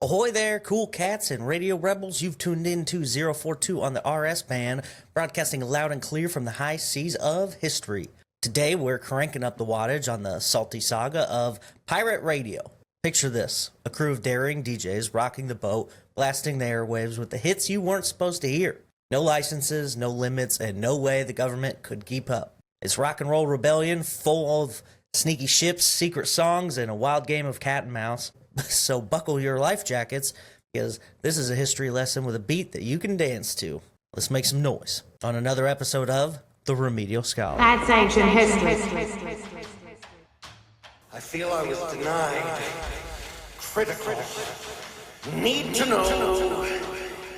Ahoy there, cool cats and radio rebels. You've tuned in to 042 on the RS band, broadcasting loud and clear from the high seas of history. Today, we're cranking up the wattage on the salty saga of pirate radio. Picture this, a crew of daring DJs rocking the boat, blasting the airwaves with the hits you weren't supposed to hear. No licenses, no limits, and no way the government could keep up. It's rock and roll rebellion, full of sneaky ships, secret songs, and a wild game of cat and mouse. So buckle your life jackets, because this is a history lesson with a beat that you can dance to. Let's make some noise on another episode of The Remedial Scholar. That's ancient history. I feel I was denied critical, need to know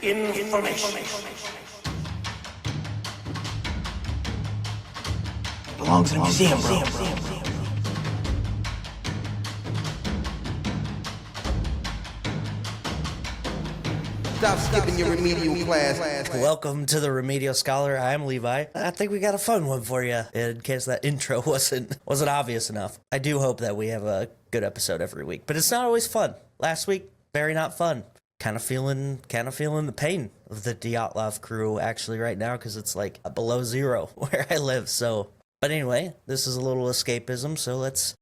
information. Belongs in a museum, bro. Stop skipping your remedial class. Welcome to The Remedial Scholar. I'm Levi. I think we got a fun one for you, in case that intro wasn't obvious enough. I do hope that we have a good episode every week, but it's not always fun. Last week, very not fun. Kind of feeling the pain of the Dyatlov crew actually right now, because it's like below zero where I live. So, but anyway, this is a little escapism. So let's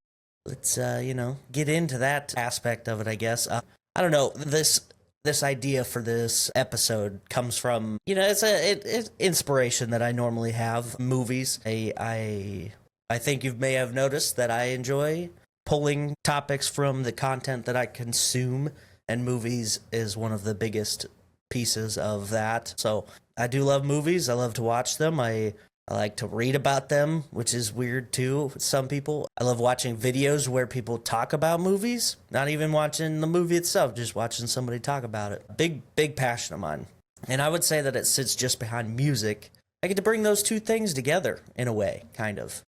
get into that aspect of it, I guess. I don't know, this idea for this episode comes from, it's inspiration that I normally have. Movies. I think you may have noticed that I enjoy pulling topics from the content that I consume, and movies is one of the biggest pieces of that. So I do love movies. I love to watch them. I like to read about them, which is weird too with some people. I love watching videos where people talk about movies, not even watching the movie itself, just watching somebody talk about it. Big passion of mine. And I would say that it sits just behind music. I get to bring those two things together in a way, kind of.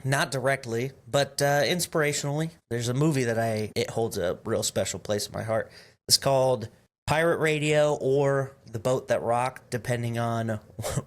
Not directly, but inspirationally. There's a movie that it holds a real special place in my heart. It's called Pirate Radio or The Boat That Rocked, depending on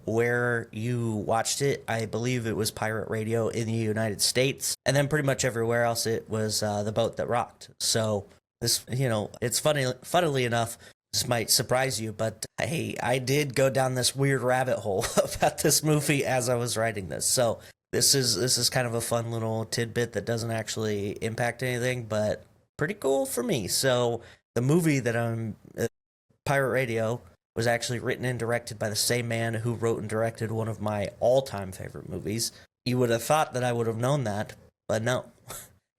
where you watched it. I believe it was Pirate Radio in the United States, and then pretty much everywhere else it was The Boat That Rocked. So this, it's funnily enough, this might surprise you, but I did go down this weird rabbit hole about this movie as I was writing this. So this is kind of a fun little tidbit that doesn't actually impact anything, but pretty cool for me. So the movie that Pirate Radio was actually written and directed by the same man who wrote and directed one of my all-time favorite movies. You would have thought that I would have known that, but no.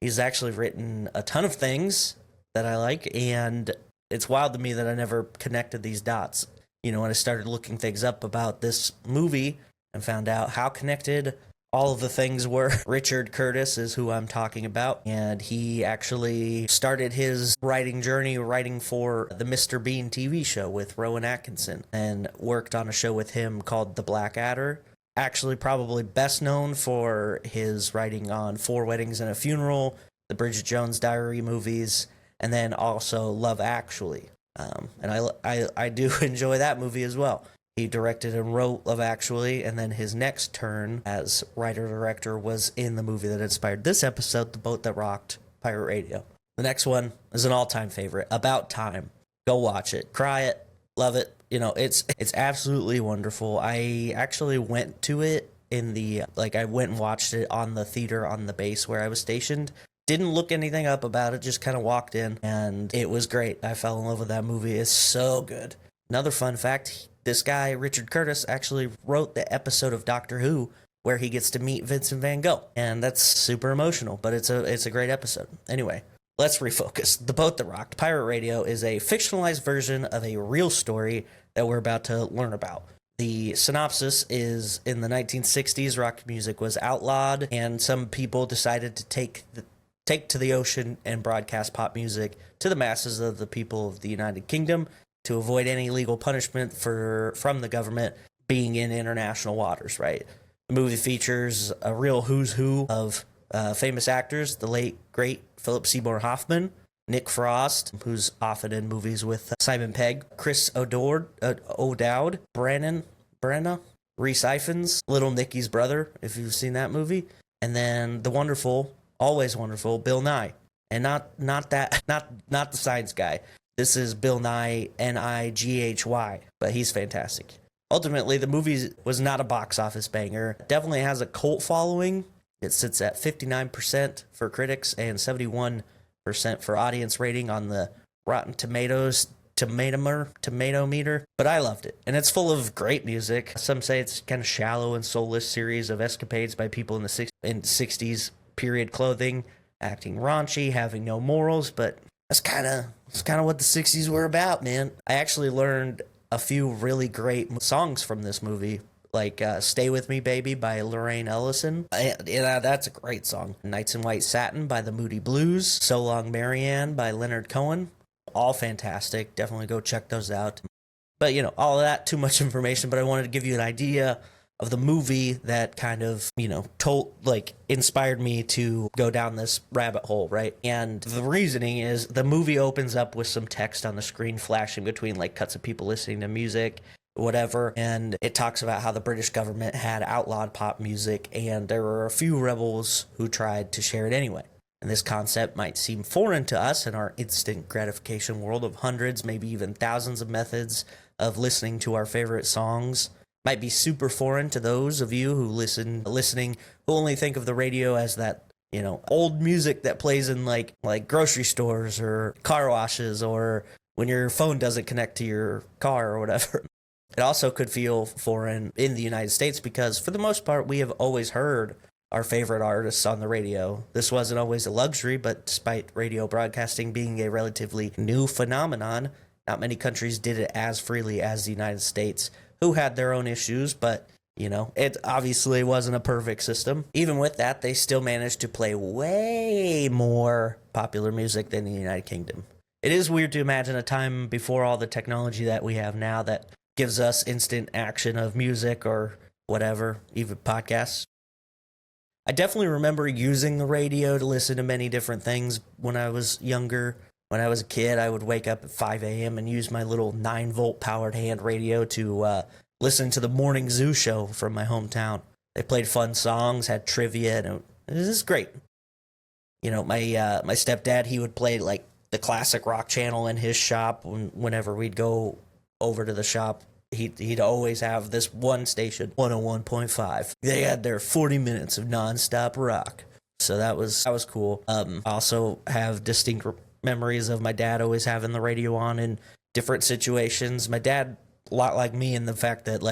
He's actually written a ton of things that I like, and it's wild to me that I never connected these dots. When I started looking things up about this movie and found out how connected all of the things were. Richard Curtis is who I'm talking about, and he actually started his writing journey writing for the Mr. Bean TV show with Rowan Atkinson, and worked on a show with him called The Blackadder. Actually, probably best known for his writing on Four Weddings and a Funeral, the Bridget Jones Diary movies, and then also Love Actually. And I do enjoy that movie as well. He directed and wrote Love Actually, and then his next turn as writer-director was in the movie that inspired this episode, The Boat That Rocked, Pirate Radio. The next one is an all-time favorite, About Time. Go watch it. Cry it. Love it. It's absolutely wonderful. I actually went to it I went and watched it on the theater on the base where I was stationed. Didn't look anything up about it, just kind of walked in, and it was great. I fell in love with that movie. It's so good. Another fun fact, this guy, Richard Curtis, actually wrote the episode of Doctor Who where he gets to meet Vincent van Gogh. And that's super emotional, but it's a great episode. Anyway, let's refocus. The Boat That Rocked, Pirate Radio, is a fictionalized version of a real story that we're about to learn about. The synopsis is, in the 1960s, rock music was outlawed, and some people decided to take to the ocean and broadcast pop music to the masses of the people of the United Kingdom, to avoid any legal punishment from the government being in international waters, right? The movie features a real who's who of famous actors, the late, great Philip Seymour Hoffman, Nick Frost, who's often in movies with Simon Pegg, Chris O'Dowd, Brenna, Rhys Ifans, Little Nicky's brother, if you've seen that movie, and then the wonderful, always wonderful, Bill Nye. And not the science guy. This is Bill Nye, Nighy, but he's fantastic. Ultimately, the movie was not a box office banger. It definitely has a cult following. It sits at 59% for critics and 71% for audience rating on the Rotten Tomatoes tomato meter. But I loved it, and it's full of great music. Some say it's kind of shallow and soulless series of escapades by people in the 60s period clothing, acting raunchy, having no morals, but that's kind of what the 60s were about, man. I actually learned a few really great songs from this movie, like Stay With Me Baby by Lorraine Ellison. That's a great song. Nights in White Satin by the Moody Blues. So Long Marianne by Leonard Cohen. All fantastic. Definitely go check those out. But, all of that, too much information, but I wanted to give you an idea of the movie that kind of, inspired me to go down this rabbit hole, right? And the reasoning is the movie opens up with some text on the screen flashing between, cuts of people listening to music, whatever, and it talks about how the British government had outlawed pop music, and there were a few rebels who tried to share it anyway. And this concept might seem foreign to us in our instant gratification world of hundreds, maybe even thousands of methods of listening to our favorite songs. Might be super foreign to those of you who listening who only think of the radio as that, old music that plays in like grocery stores or car washes or when your phone doesn't connect to your car or whatever. It also could feel foreign in the United States because for the most part we have always heard our favorite artists on the radio. This wasn't always a luxury, but despite radio broadcasting being a relatively new phenomenon, not many countries did it as freely as the United States, who had their own issues, but, it obviously wasn't a perfect system. Even with that, they still managed to play way more popular music than the United Kingdom. It is weird to imagine a time before all the technology that we have now that gives us instant action of music or whatever, even podcasts. I definitely remember using the radio to listen to many different things when I was younger. When I was a kid, I would wake up at 5 a.m. and use my little 9-volt powered hand radio to listen to the Morning Zoo show from my hometown. They played fun songs, had trivia, and it was great. My stepdad, he would play the classic rock channel in his shop whenever we'd go over to the shop. He'd always have this one station, 101.5. They had their 40 minutes of nonstop rock. So that was cool. I also have distinct memories of my dad always having the radio on in different situations. My dad, a lot like me in the fact that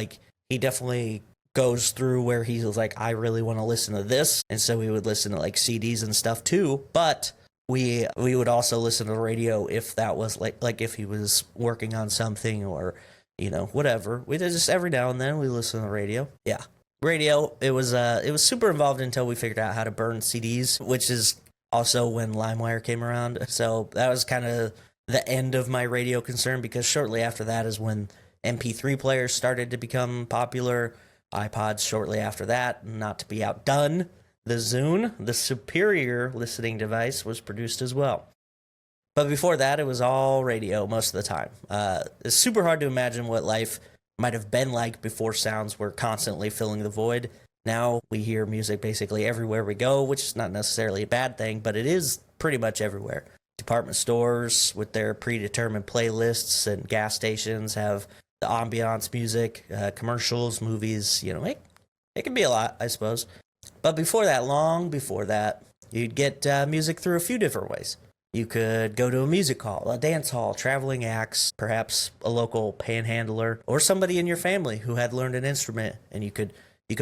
he definitely goes through where he's like, I really want to listen to this. And so we would listen to CDs and stuff too. But we would also listen to the radio if that was like if he was working on something or, whatever. We did just every now and then we listen to the radio. Yeah. Radio, it was super involved until we figured out how to burn CDs, which is also when LimeWire came around. So that was kind of the end of my radio concern because shortly after that is when MP3 players started to become popular. iPods shortly after that. Not to be outdone, the Zune, the superior listening device, was produced as well. But before that, it was all radio most of the time. It's super hard to imagine what life might have been like before sounds were constantly filling the void. Now we hear music basically everywhere we go, which is not necessarily a bad thing, but it is pretty much everywhere. Department stores with their predetermined playlists and gas stations have the ambiance music, commercials, movies, it can be a lot, I suppose. But before that, long before that, you'd get music through a few different ways. You could go to a music hall, a dance hall, traveling acts, perhaps a local panhandler, or somebody in your family who had learned an instrument, and you could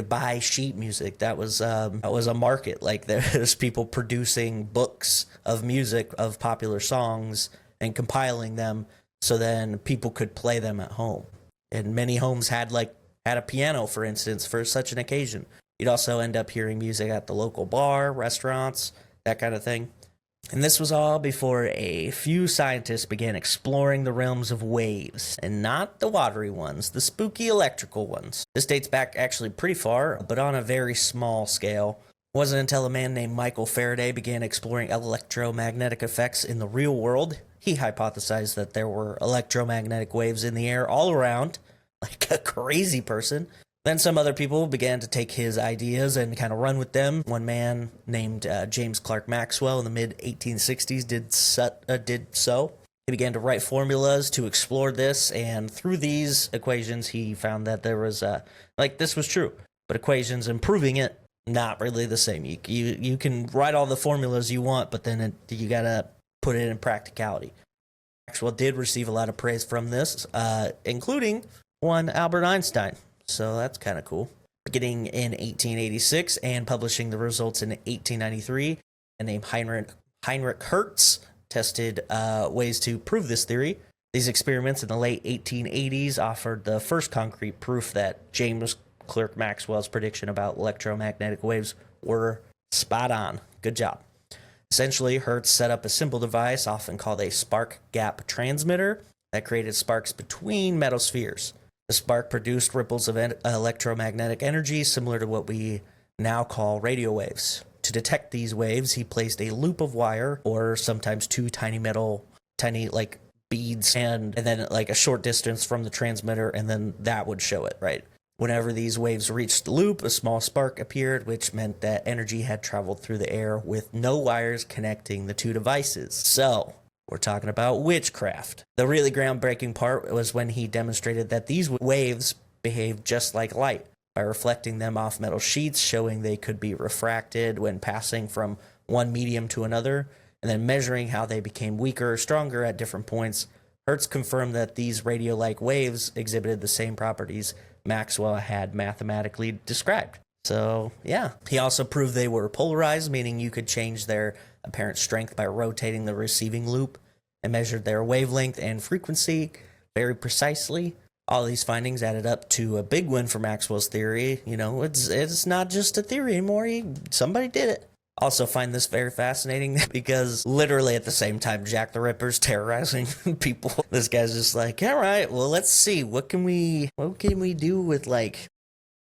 buy sheet music. That was a market. There's people producing books of music of popular songs and compiling them, so then people could play them at home. And many homes had a piano, for instance, for such an occasion. You'd also end up hearing music at the local bar, restaurants, that kind of thing. And this was all before a few scientists began exploring the realms of waves, and not the watery ones, the spooky electrical ones. This dates back actually pretty far, but on a very small scale. It wasn't until a man named Michael Faraday began exploring electromagnetic effects in the real world. He hypothesized that there were electromagnetic waves in the air all around, like a crazy person. Then some other people began to take his ideas and kind of run with them. One man named James Clerk Maxwell in the mid-1860s did so. He began to write formulas to explore this, and through these equations, he found that there was, this was true, but equations and proving it, not really the same. You can write all the formulas you want, but then you gotta put it in practicality. Maxwell did receive a lot of praise from this, including one Albert Einstein, so that's kind of cool. Beginning in 1886 and publishing the results in 1893, a named Heinrich Hertz tested ways to prove this theory. These experiments in the late 1880s offered the first concrete proof that James Clerk Maxwell's prediction about electromagnetic waves were spot on. Good job. Essentially, Hertz set up a simple device, often called a spark gap transmitter, that created sparks between metal spheres. The spark produced ripples of electromagnetic energy similar to what we now call radio waves. To detect these waves, he placed a loop of wire, or sometimes two tiny beads, and then like a short distance from the transmitter, and then that would show it, right? Whenever these waves reached the loop, a small spark appeared, which meant that energy had traveled through the air with no wires connecting the two devices. So, we're talking about witchcraft. The really groundbreaking part was when he demonstrated that these waves behave just like light by reflecting them off metal sheets, showing they could be refracted when passing from one medium to another, and then measuring how they became weaker or stronger at different points. Hertz confirmed that these radio-like waves exhibited the same properties Maxwell had mathematically described. So, yeah. He also proved they were polarized, meaning you could change their apparent strength by rotating the receiving loop, and measured their wavelength and frequency very precisely. All these findings added up to a big win for Maxwell's theory. You know, it's not just a theory anymore. Somebody did it. Also find this very fascinating because literally at the same time Jack the Ripper's terrorizing people, this guy's just like, all right, well, let's see, what can we do with like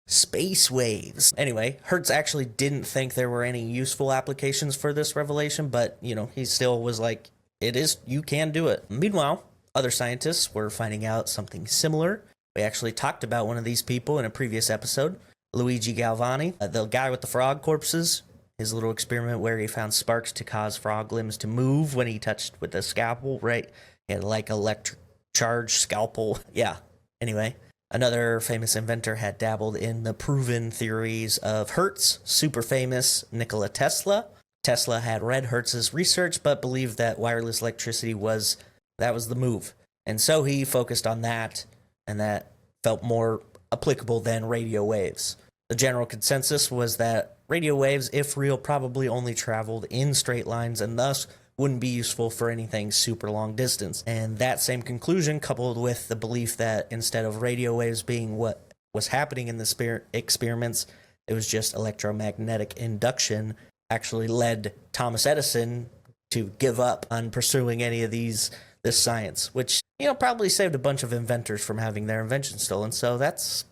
space waves? Anyway, Hertz actually didn't think there were any useful applications for this revelation, but you know, he still was like, you can do it. Meanwhile, other scientists were finding out something similar. We actually talked about one of these people in a previous episode, Luigi Galvani, the guy with the frog corpses. His little experiment where he found sparks to cause frog limbs to move when he touched with a scalpel, right? He had like electric charge scalpel. Yeah. Anyway, another famous inventor had dabbled in the proven theories of Hertz. Super famous Nikola Tesla. Tesla had read Hertz's research, but believed that wireless electricity was the move. And so he focused on that, and that felt more applicable than radio waves. The general consensus was that radio waves, if real, probably only traveled in straight lines and thus wouldn't be useful for anything super long distance. And that same conclusion, coupled with the belief that instead of radio waves being what was happening in the experiments, it was just electromagnetic induction, actually led Thomas Edison to give up on pursuing any of this science, which, you know, probably saved a bunch of inventors from having their inventions stolen. So that's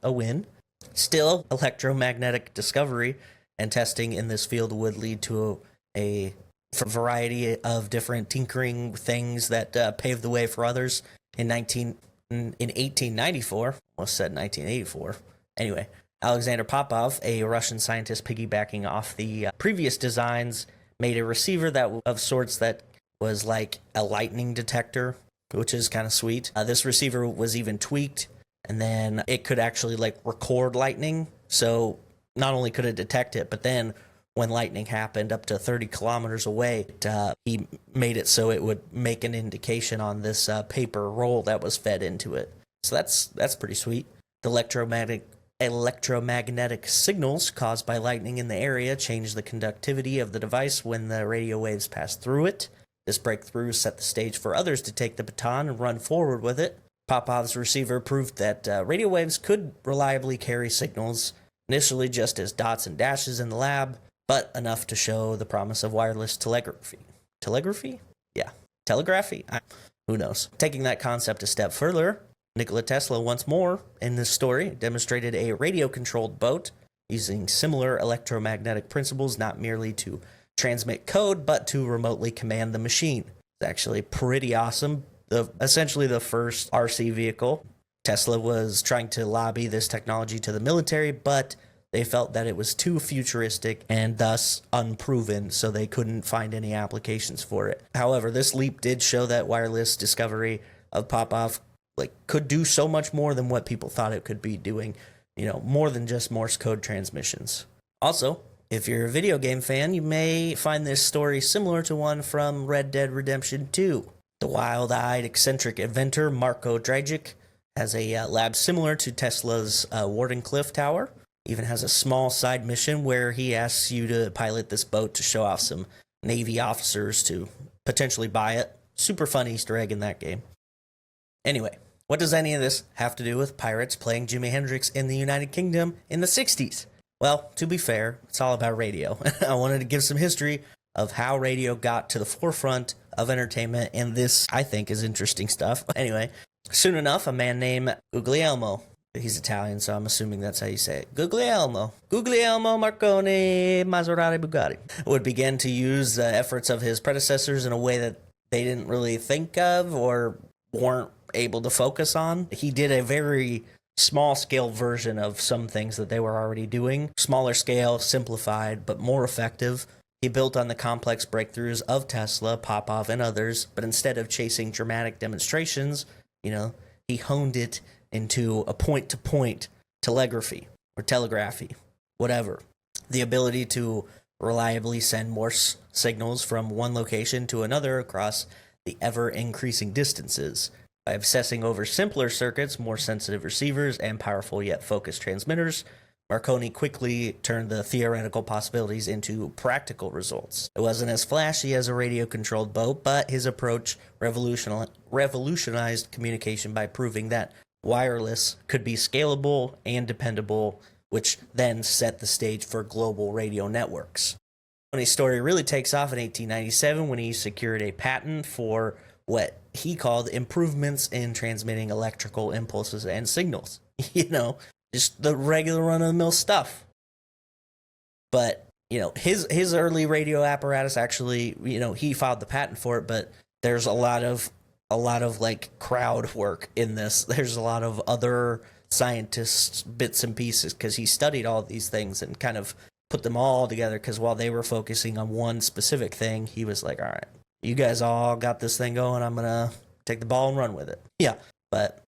a win. Still, electromagnetic discovery and testing in this field would lead to a variety of different tinkering things that paved the way for others. In 1894, almost said 1984. Anyway, Alexander Popov, a Russian scientist piggybacking off the previous designs, made a receiver of sorts that was like a lightning detector, which is kind of sweet. This receiver was even tweaked, and then it could actually like record lightning. So not only could it detect it, but then when lightning happened up to 30 kilometers away, he made it so it would make an indication on this paper roll that was fed into it. So that's pretty sweet. The electromagnetic signals caused by lightning in the area changed the conductivity of the device when the radio waves passed through it. This breakthrough set the stage for others to take the baton and run forward with it. Popov's receiver proved that radio waves could reliably carry signals, initially just as dots and dashes in the lab, but enough to show the promise of wireless telegraphy. Telegraphy? Yeah. Telegraphy? Who knows? Taking that concept a step further, Nikola Tesla once more, in this story, demonstrated a radio-controlled boat using similar electromagnetic principles, not merely to transmit code, but to remotely command the machine. It's actually pretty awesome. Essentially the first RC vehicle. Tesla was trying to lobby this technology to the military, but They felt that it was too futuristic and thus unproven, so they couldn't find any applications for it. However, this leap did show that wireless discovery of pop-off could do so much more than what people thought it could be doing, more than just Morse code transmissions. Also, if you're a video game fan, you may find this story similar to one from Red Dead Redemption 2. The wild-eyed, eccentric inventor Marko Dragic has a lab similar to Tesla's Wardenclyffe Tower. Even has a small side mission where he asks you to pilot this boat to show off some Navy officers to potentially buy it. Super fun Easter egg in that game. Anyway, what does any of this have to do with pirates playing Jimi Hendrix in the United Kingdom in the 60s? Well, to be fair, it's all about radio. I wanted to give some history of how radio got to the forefront of entertainment, and this, I think, is interesting stuff. Anyway, soon enough, a man named Guglielmo, he's Italian, so I'm assuming that's how you say it, Guglielmo Marconi Maserati Bugatti, would begin to use the efforts of his predecessors in a way that they didn't really think of or weren't able to focus on. He did a very small-scale version of some things that they were already doing. Smaller scale, simplified, but more effective. He built on the complex breakthroughs of Tesla, Popov, and others, but instead of chasing dramatic demonstrations, he honed it into a point-to-point telegraphy or telegraphy, whatever. The ability to reliably send Morse signals from one location to another across the ever-increasing distances. By obsessing over simpler circuits, more sensitive receivers, and powerful yet focused transmitters, Marconi quickly turned the theoretical possibilities into practical results. It wasn't as flashy as a radio-controlled boat, but his approach revolutionized communication by proving that wireless could be scalable and dependable, which then set the stage for global radio networks. Marconi's story really takes off in 1897 when he secured a patent for what he called improvements in transmitting electrical impulses and signals. Just the regular run-of-the-mill stuff. But, his early radio apparatus actually, he filed the patent for it, but there's a lot of crowd work in this. There's a lot of other scientists' bits and pieces, because he studied all these things and kind of put them all together, because while they were focusing on one specific thing, he was like, all right, you guys all got this thing going, I'm going to take the ball and run with it. Yeah, but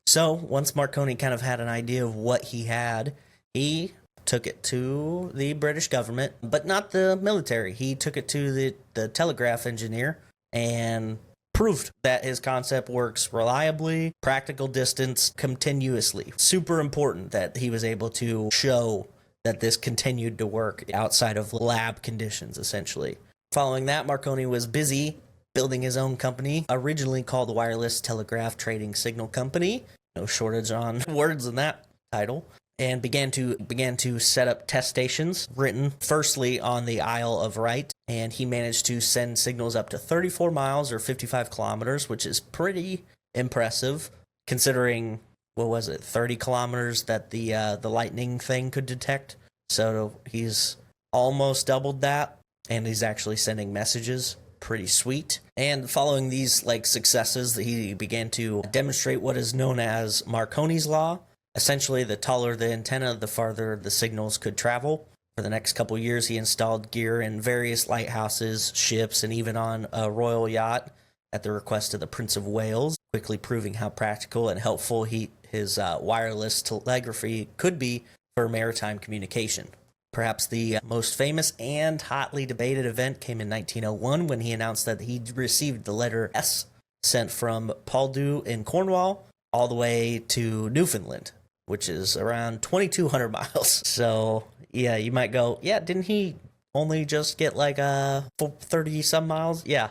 so once Marconi kind of had an idea of what he had, he took it to the British government, but not the military. He took it to the telegraph engineer and proved that his concept works reliably, practical distance, continuously. Super important that he was able to show that this continued to work outside of lab conditions, essentially. Following that, Marconi was busy building his own company, originally called Wireless Telegraph Trading Signal Company. No shortage on words in that title. And began to set up test stations, written firstly on the Isle of Wight, and he managed to send signals up to 34 miles or 55 kilometers, which is pretty impressive, considering, 30 kilometers that the lightning thing could detect. So he's almost doubled that. And he's actually sending messages. Pretty sweet. And following these successes, he began to demonstrate what is known as Marconi's Law. Essentially, the taller the antenna, the farther the signals could travel. For the next couple years, he installed gear in various lighthouses, ships, and even on a royal yacht at the request of the Prince of Wales, quickly proving how practical and helpful his wireless telegraphy could be for maritime communication. Perhaps the most famous and hotly debated event came in 1901 when he announced that he received the letter S sent from Poldhu in Cornwall all the way to Newfoundland, which is around 2,200 miles. So, yeah, you might go, yeah, didn't he only just get 30-some miles? Yeah.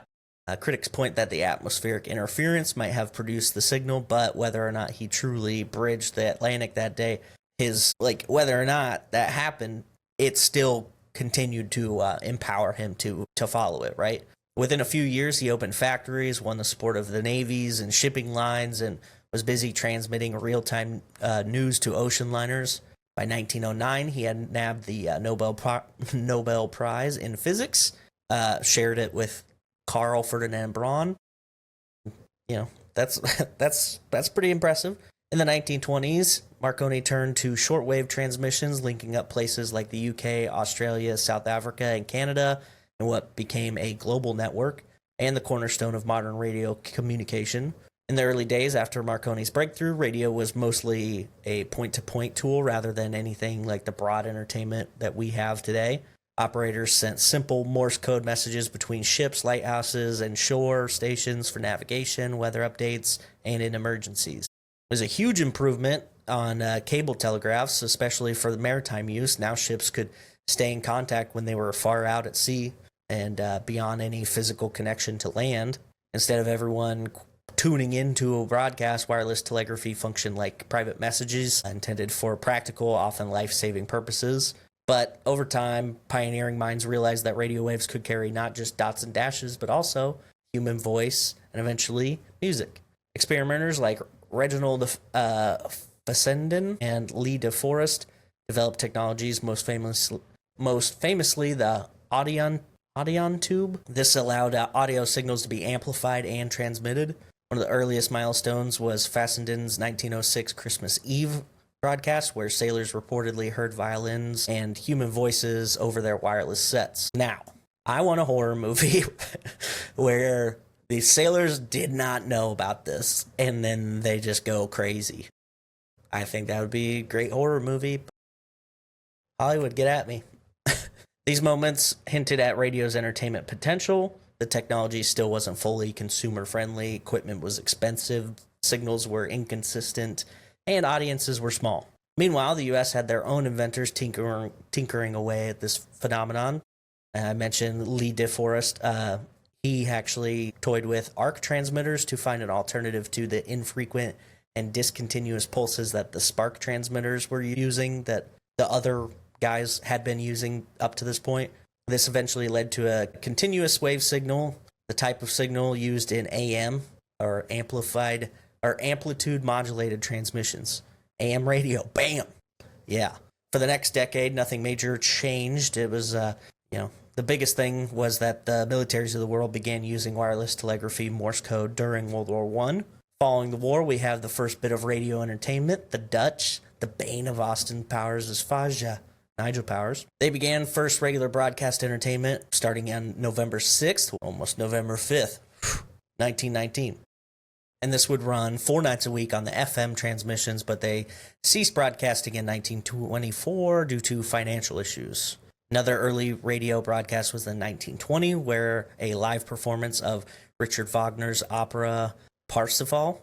Critics point that the atmospheric interference might have produced the signal, but whether or not he truly bridged the Atlantic that day, whether or not that happened, it still continued to empower him to follow it, right? Within a few years, he opened factories, won the support of the navies and shipping lines, and was busy transmitting real-time news to ocean liners. By 1909, he had nabbed the Nobel Prize in Physics, shared it with Carl Ferdinand Braun. That's pretty impressive. In the 1920s, Marconi turned to shortwave transmissions, linking up places like the UK, Australia, South Africa, and Canada in what became a global network and the cornerstone of modern radio communication. In the early days after Marconi's breakthrough, radio was mostly a point-to-point tool rather than anything like the broad entertainment that we have today. Operators sent simple Morse code messages between ships, lighthouses, and shore stations for navigation, weather updates, and in emergencies. It was a huge improvement on cable telegraphs, especially for the maritime use. Now ships could stay in contact when they were far out at sea and beyond any physical connection to land. Instead of everyone tuning into a broadcast, wireless telegraphy functioned like private messages intended for practical, often life-saving purposes. But over time, pioneering minds realized that radio waves could carry not just dots and dashes, but also human voice and eventually music. Experimenters like Reginald Fessenden and Lee DeForest developed technologies, most famously the Audion tube. This allowed audio signals to be amplified and transmitted. One of the earliest milestones was Fessenden's 1906 Christmas Eve broadcast, where sailors reportedly heard violins and human voices over their wireless sets. Now, I want a horror movie where the sailors did not know about this, and then they just go crazy. I think that would be a great horror movie. Hollywood, get at me. These moments hinted at radio's entertainment potential. The technology still wasn't fully consumer-friendly, equipment was expensive, signals were inconsistent, and audiences were small. Meanwhile, the U.S. had their own inventors tinkering away at this phenomenon. I mentioned Lee DeForest. He actually toyed with arc transmitters to find an alternative to the infrequent and discontinuous pulses that the spark transmitters were using, that the other guys had been using up to this point. This eventually led to a continuous wave signal, the type of signal used in AM, or amplified or amplitude modulated transmissions. AM radio, bam! Yeah. For the next decade, nothing major changed. It was, the biggest thing was that the militaries of the world began using wireless telegraphy Morse code during World War I. Following the war, we have the first bit of radio entertainment, the Dutch, the bane of Austin Powers' Faja, Nigel Powers. They began first regular broadcast entertainment starting on November 6th, almost November 5th, 1919. And this would run 4 nights a week on the FM transmissions, but they ceased broadcasting in 1924 due to financial issues. Another early radio broadcast was in 1920, where a live performance of Richard Wagner's opera Parsifal,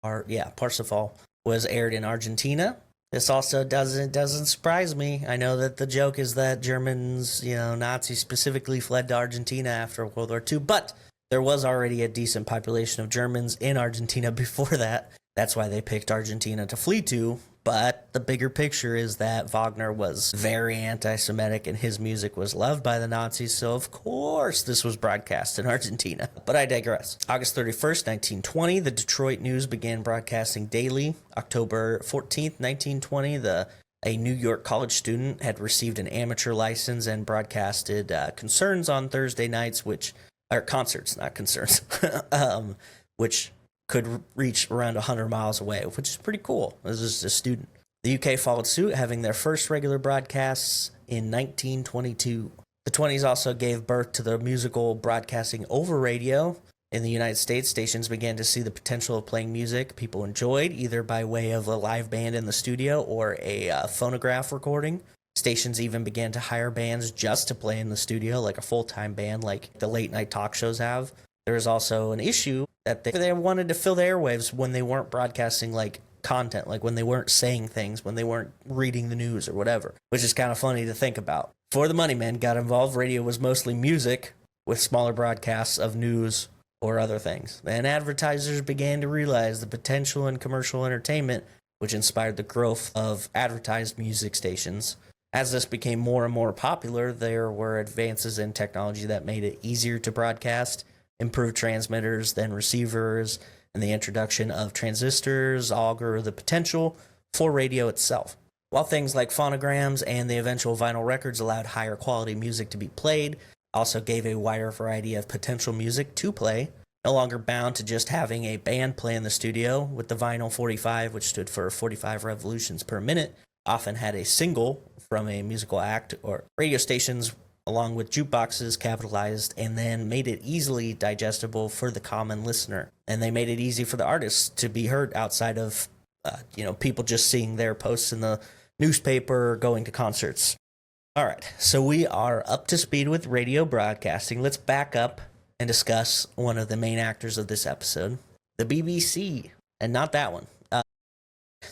Parsifal, was aired in Argentina. This also doesn't surprise me. I know that the joke is that Germans, Nazis specifically fled to Argentina after World War II, but there was already a decent population of Germans in Argentina before that. That's why they picked Argentina to flee to. But the bigger picture is that Wagner was very anti-Semitic and his music was loved by the Nazis, so of course this was broadcast in Argentina. But I digress. August 31st, 1920, the Detroit News began broadcasting daily. October 14th, 1920, a New York college student had received an amateur license and broadcasted concerns on Thursday nights, concerts, not concerns, which could reach around 100 miles away, which is pretty cool. This is a student. The UK followed suit, having their first regular broadcasts in 1922. The 20s also gave birth to the musical broadcasting over radio. In the United States, stations began to see the potential of playing music people enjoyed, either by way of a live band in the studio or a phonograph recording. Stations even began to hire bands just to play in the studio, like a full-time band like the late-night talk shows have. There was also an issue that they wanted to fill the airwaves when they weren't broadcasting like content, like when they weren't saying things, when they weren't reading the news or whatever, which is kind of funny to think about. Before the money men got involved, radio was mostly music with smaller broadcasts of news or other things. Then advertisers began to realize the potential in commercial entertainment, which inspired the growth of advertised music stations. As this became more and more popular, there were advances in technology that made it easier to broadcast, improved transmitters, then receivers, and the introduction of transistors augur the potential for radio itself. While things like phonograms and the eventual vinyl records allowed higher quality music to be played, also gave a wider variety of potential music to play. no longer bound to just having a band play in the studio, with the vinyl 45, which stood for 45 revolutions per minute, often had a single from a musical act, or radio stations along with jukeboxes capitalized and then made it easily digestible for the common listener. And they made it easy for the artists to be heard outside of, people just seeing their posts in the newspaper or going to concerts. All right, so we are up to speed with radio broadcasting. Let's back up and discuss one of the main actors of this episode, the BBC, and not that one.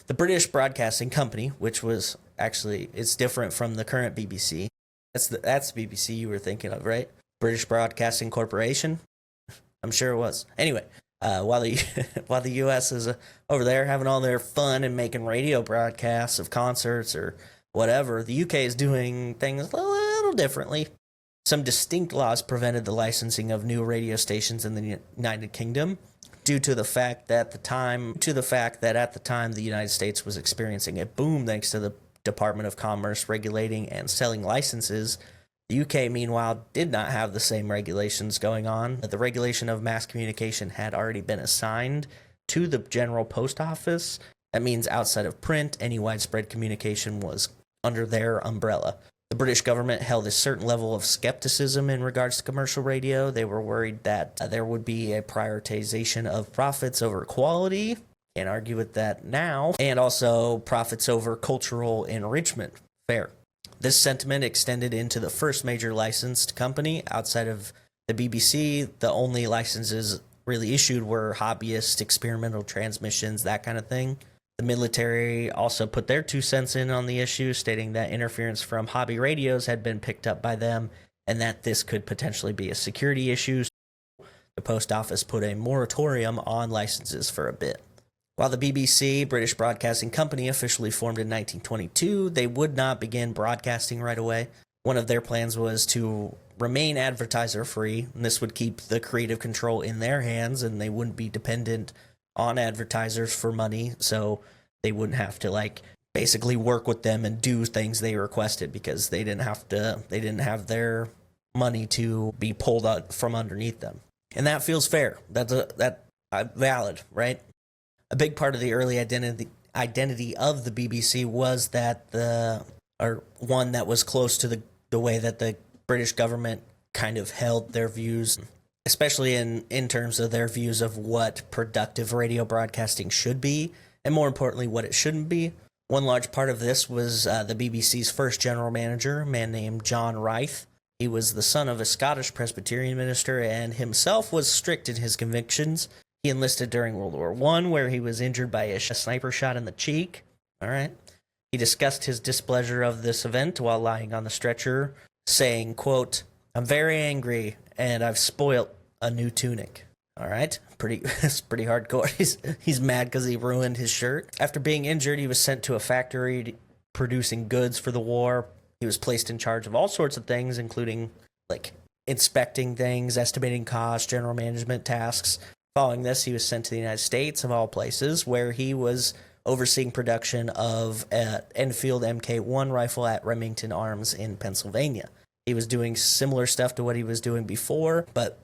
The British Broadcasting Company, which was actually, it's different from the current BBC. That's the BBC you were thinking of, right? British Broadcasting Corporation? I'm sure it was. Anyway, while the U.S. is over there having all their fun and making radio broadcasts of concerts or whatever, the UK is doing things a little differently. Some distinct laws prevented the licensing of new radio stations in the United Kingdom due to the fact that at the time the United States was experiencing a boom thanks to the Department of Commerce regulating and selling licenses. The UK, meanwhile, did not have the same regulations going on. The regulation of mass communication had already been assigned to the General Post Office. That means outside of print, any widespread communication was under their umbrella. The British government held a certain level of skepticism in regards to commercial radio. They were worried that there would be a prioritization of profits over quality. Can't argue with that now. And also profits over cultural enrichment. Fair. This sentiment extended into the first major licensed company outside of the BBC. The only licenses really issued were hobbyist, experimental transmissions, that kind of thing. The military also put their 2 cents in on the issue, stating that interference from hobby radios had been picked up by them and that this could potentially be a security issue. The post office put a moratorium on licenses for a bit. While the BBC, British Broadcasting Company, officially formed in 1922, they would not begin broadcasting right away. One of their plans was to remain advertiser-free, and this would keep the creative control in their hands, and they wouldn't be dependent on advertisers for money, so they wouldn't have to basically work with them and do things they requested because they didn't have their money to be pulled out from underneath them. And that feels fair. That's valid, right? A big part of the early identity of the BBC was one that was close to the way that the British government kind of held their views, especially in terms of their views of what productive radio broadcasting should be, and more importantly, what it shouldn't be. One large part of this was the BBC's first general manager, a man named John Reith. He was the son of a Scottish Presbyterian minister and himself was strict in his convictions. He enlisted during World War I, where he was injured by a sniper shot in the cheek. All right. He discussed his displeasure of this event while lying on the stretcher, saying, quote, "I'm very angry, and I've spoilt a new tunic." All right. It's pretty hardcore. He's mad because he ruined his shirt. After being injured, he was sent to a factory producing goods for the war. He was placed in charge of all sorts of things, including inspecting things, estimating costs, general management tasks. Following this, he was sent to the United States, of all places, where he was overseeing production of an Enfield Mk1 rifle at Remington Arms in Pennsylvania. He was doing similar stuff to what he was doing before, but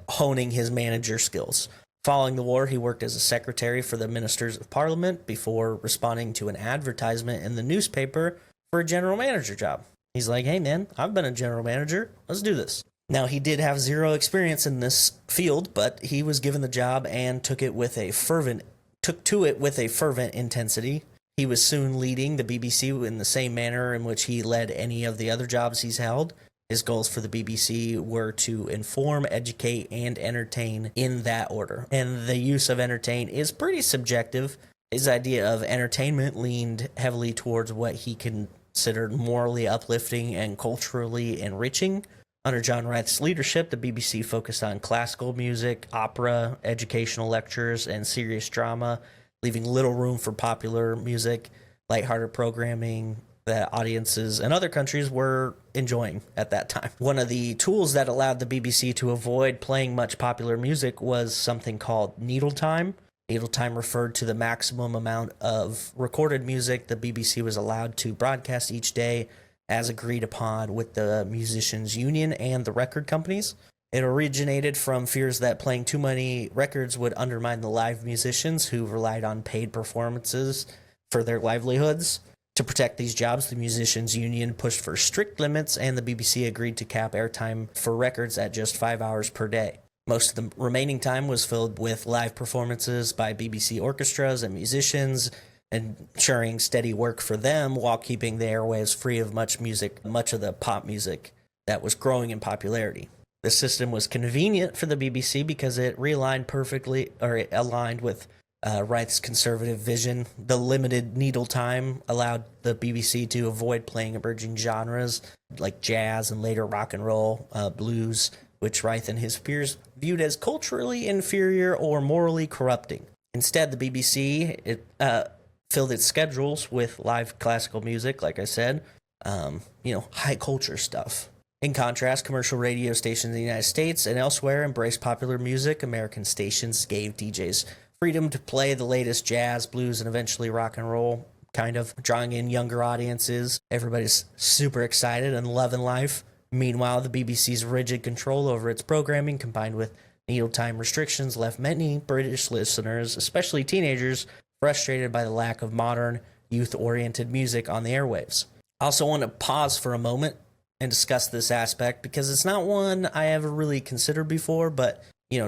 honing his manager skills. Following the war, he worked as a secretary for the Ministers of Parliament before responding to an advertisement in the newspaper for a general manager job. He's like, "Hey man, I've been a general manager. Let's do this." Now, he did have zero experience in this field, but he was given the job and took to it with a fervent intensity. He was soon leading the BBC in the same manner in which he led any of the other jobs he's held. His goals for the BBC were to inform, educate, and entertain in that order. And the use of entertain is pretty subjective. His idea of entertainment leaned heavily towards what he considered morally uplifting and culturally enriching. Under John Reith's leadership, the BBC focused on classical music, opera, educational lectures, and serious drama, leaving little room for popular music, lighthearted programming that audiences in other countries were enjoying at that time. One of the tools that allowed the BBC to avoid playing much popular music was something called needle time. Needle time referred to the maximum amount of recorded music the BBC was allowed to broadcast each day, as agreed upon with the musicians' union and the record companies. It originated from fears that playing too many records would undermine the live musicians who relied on paid performances for their livelihoods. To protect these jobs, the musicians' union pushed for strict limits, and the BBC agreed to cap airtime for records at just 5 hours per day. Most of the remaining time was filled with live performances by BBC orchestras and musicians, ensuring steady work for them while keeping the airwaves free of much of the pop music that was growing in popularity. The system was convenient for the BBC because it it aligned with Reith's conservative vision. The limited needle time allowed the BBC to avoid playing emerging genres like jazz and later rock and roll, blues, which Reith and his peers viewed as culturally inferior or morally corrupting. Instead, the BBC filled its schedules with live classical music, like I said, high culture stuff. In contrast, commercial radio stations in the United States and elsewhere embraced popular music. American stations gave DJs freedom to play the latest jazz, blues, and eventually rock and roll, kind of drawing in younger audiences. Everybody's super excited and loving life. Meanwhile, the BBC's rigid control over its programming, combined with needle time restrictions, left many British listeners, especially teenagers, frustrated by the lack of modern, youth-oriented music on the airwaves. I also want to pause for a moment and discuss this aspect because it's not one I ever really considered before, but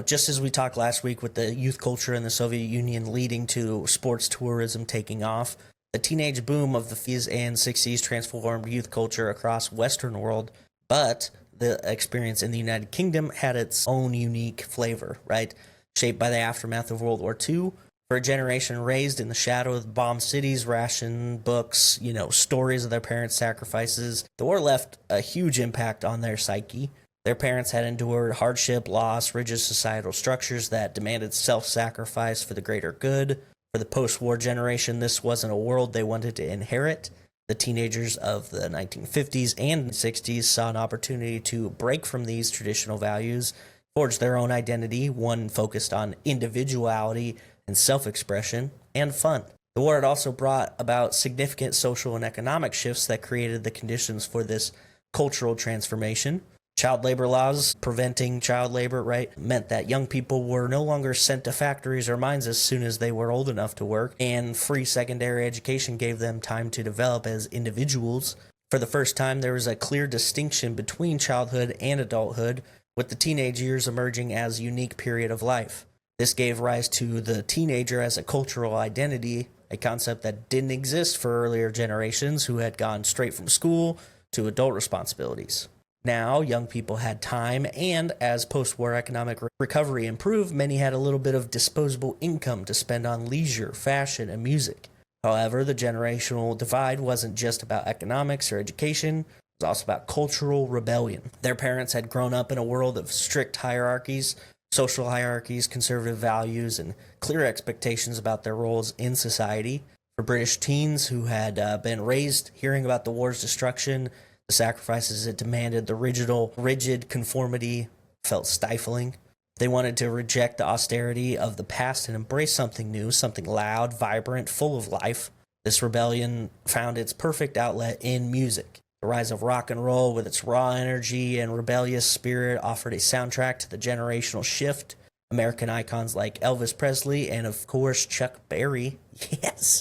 just as we talked last week with the youth culture in the Soviet Union leading to sports tourism taking off, the teenage boom of the 50s and 60s transformed youth culture across Western world, but the experience in the United Kingdom had its own unique flavor, right? Shaped by the aftermath of World War II, for a generation raised in the shadow of bombed cities, ration books, stories of their parents' sacrifices, the war left a huge impact on their psyche. Their parents had endured hardship, loss, rigid societal structures that demanded self-sacrifice for the greater good. For the post-war generation, this wasn't a world they wanted to inherit. The teenagers of the 1950s and 60s saw an opportunity to break from these traditional values, forge their own identity, one focused on individuality and self-expression, and fun. The war had also brought about significant social and economic shifts that created the conditions for this cultural transformation. Child labor laws preventing child labor, meant that young people were no longer sent to factories or mines as soon as they were old enough to work, and free secondary education gave them time to develop as individuals. For the first time, there was a clear distinction between childhood and adulthood, with the teenage years emerging as a unique period of life. This gave rise to the teenager as a cultural identity, a concept that didn't exist for earlier generations who had gone straight from school to adult responsibilities. Now, young people had time, and as post-war economic recovery improved, many had a little bit of disposable income to spend on leisure, fashion, and music. However, the generational divide wasn't just about economics or education, it was also about cultural rebellion. Their parents had grown up in a world of strict hierarchies, social hierarchies, conservative values, and clear expectations about their roles in society. For British teens who had been raised hearing about the war's destruction, the sacrifices it demanded, the rigid conformity felt stifling. They wanted to reject the austerity of the past and embrace something new, something loud, vibrant, full of life. This rebellion found its perfect outlet in music. The rise of rock and roll with its raw energy and rebellious spirit offered a soundtrack to the generational shift. American icons like Elvis Presley and, of course, Chuck Berry,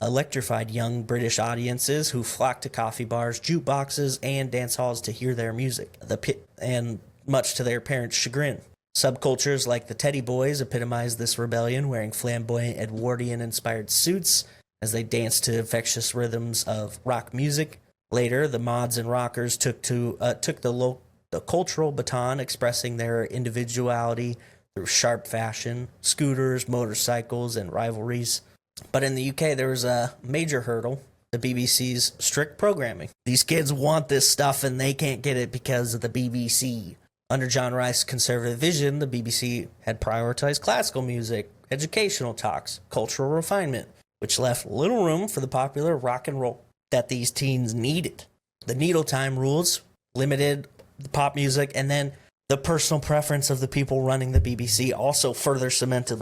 electrified young British audiences who flocked to coffee bars, jukeboxes, and dance halls to hear their music, and much to their parents' chagrin. Subcultures like the Teddy Boys epitomized this rebellion, wearing flamboyant Edwardian-inspired suits as they danced to infectious rhythms of rock music. Later, the mods and rockers took the cultural baton, expressing their individuality through sharp fashion, scooters, motorcycles, and rivalries. But in the UK, there was a major hurdle: the BBC's strict programming. These kids want this stuff, and they can't get it because of the BBC. Under John Rice's conservative vision, the BBC had prioritized classical music, educational talks, cultural refinement, which left little room for the popular rock and roll that these teens needed. The needle time rules limited the pop music, and then the personal preference of the people running the BBC also further cemented,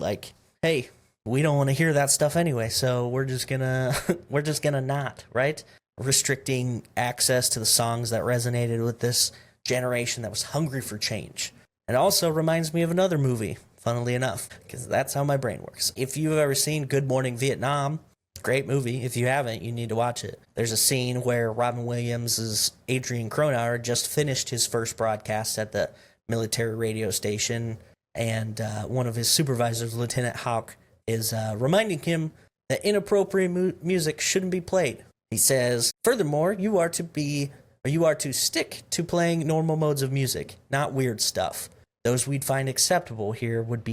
hey, we don't want to hear that stuff anyway, so we're just gonna not, right? Restricting access to the songs that resonated with this generation that was hungry for change. It also reminds me of another movie, funnily enough, because that's how my brain works. If you've ever seen Good Morning Vietnam, great movie. If you haven't, you need to watch it. There's a scene where Robin Williams' Adrian Cronauer just finished his first broadcast at the military radio station, and one of his supervisors, Lieutenant Hawk, is reminding him that inappropriate music shouldn't be played. He says, furthermore, you are to stick to playing normal modes of music, not weird stuff. Those we'd find acceptable here would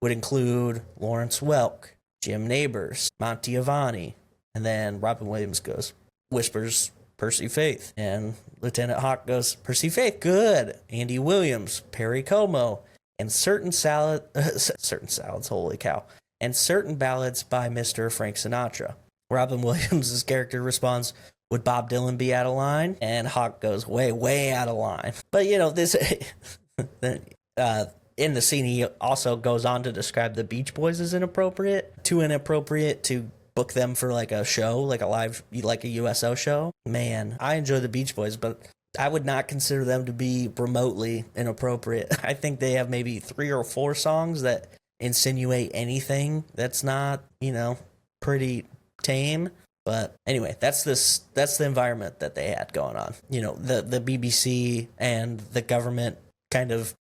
include Lawrence Welk, Jim Neighbors, Montiavani, and then Robin Williams whispers, Percy Faith, and Lieutenant Hawk goes, Percy Faith, good, Andy Williams, Perry Como, and certain salads, holy cow, and certain ballads by Mr. Frank Sinatra. Robin Williams' character responds, would Bob Dylan be out of line? And Hawk goes, way, way out of line. But, this, in the scene, he also goes on to describe the Beach Boys as inappropriate to book them for like a show, like a USO show. Man, I enjoy the Beach Boys, but I would not consider them to be remotely inappropriate. I think they have maybe 3 or 4 songs that insinuate anything that's not, pretty tame. But anyway, that's the environment that they had going on. The BBC and the government kind of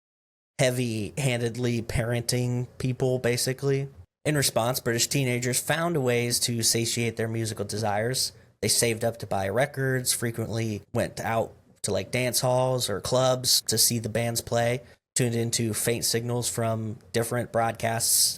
heavy-handedly parenting people, basically. In response, British teenagers found ways to satiate their musical desires. They saved up to buy records, frequently went out to like dance halls or clubs to see the bands play, tuned into faint signals from different broadcasts,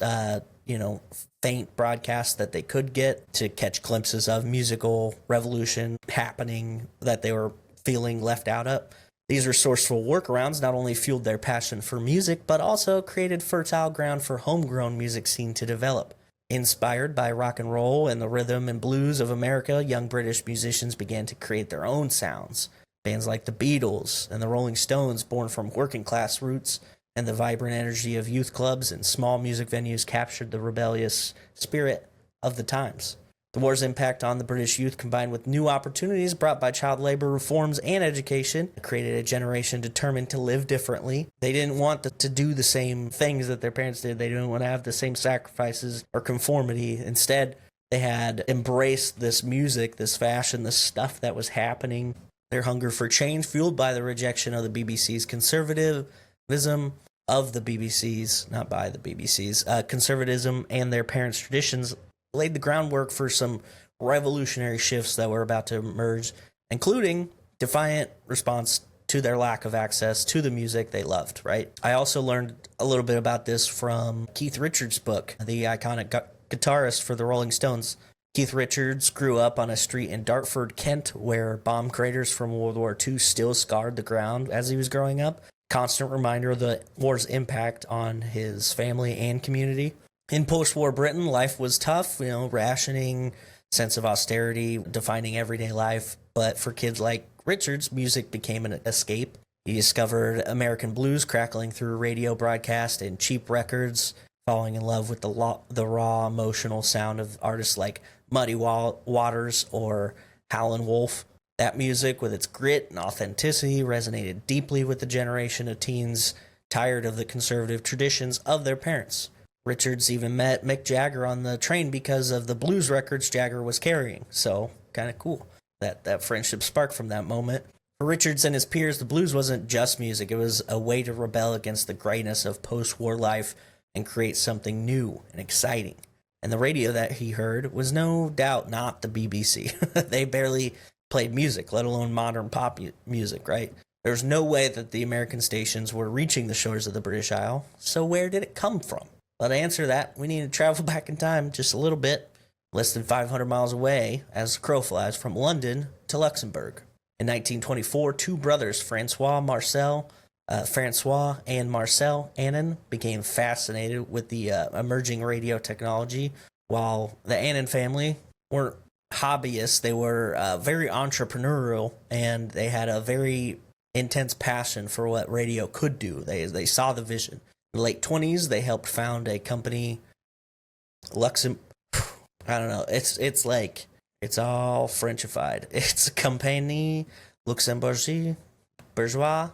faint broadcasts that they could get to catch glimpses of musical revolution happening that they were feeling left out of. These resourceful workarounds not only fueled their passion for music, but also created fertile ground for homegrown music scene to develop. Inspired by rock and roll and the rhythm and blues of America, young British musicians began to create their own sounds. Bands like the Beatles and the Rolling Stones, born from working class roots, and the vibrant energy of youth clubs and small music venues captured the rebellious spirit of the times. The war's impact on the British youth, combined with new opportunities brought by child labor reforms and education, created a generation determined to live differently. They didn't want to do the same things that their parents did. They didn't want to have the same sacrifices or conformity. Instead, they had embraced this music, this fashion, this stuff that was happening. Their hunger for change, fueled by the rejection of the BBC's conservatism of the BBC's, not by the BBC's, conservatism and their parents' traditions, laid the groundwork for some revolutionary shifts that were about to emerge, including defiant response to their lack of access to the music they loved, right? I also learned a little bit about this from Keith Richards' book, the iconic guitarist for the Rolling Stones. Keith Richards grew up on a street in Dartford, Kent, where bomb craters from World War II still scarred the ground as he was growing up. Constant reminder of the war's impact on his family and community. In post-war Britain, life was tough, rationing, sense of austerity, defining everyday life. But for kids like Richards, music became an escape. He discovered American blues crackling through radio broadcast and cheap records, falling in love with the raw, emotional sound of artists like Muddy Waters or Howlin' Wolf. That music, with its grit and authenticity, resonated deeply with the generation of teens tired of the conservative traditions of their parents. Richards even met Mick Jagger on the train because of the blues records Jagger was carrying. So, kind of cool that friendship sparked from that moment. For Richards and his peers, the blues wasn't just music. It was a way to rebel against the grayness of post-war life and create something new and exciting. And the radio that he heard was no doubt not the BBC. They barely played music, let alone modern pop music, right? There's no way that the American stations were reaching the shores of the British Isle. So where did it come from? Well, to answer that, we need to travel back in time just a little bit, less than 500 miles away, as the crow flies, from London to Luxembourg. In 1924, two brothers, Francois and Marcel Annan, became fascinated with the emerging radio technology. While the Annan family weren't hobbyists, they were very entrepreneurial, and they had a very intense passion for what radio could do. They saw the vision. In the late 20s, they helped found a company, I don't know. It's like, it's all Frenchified. It's Compagnie Luxembourgeois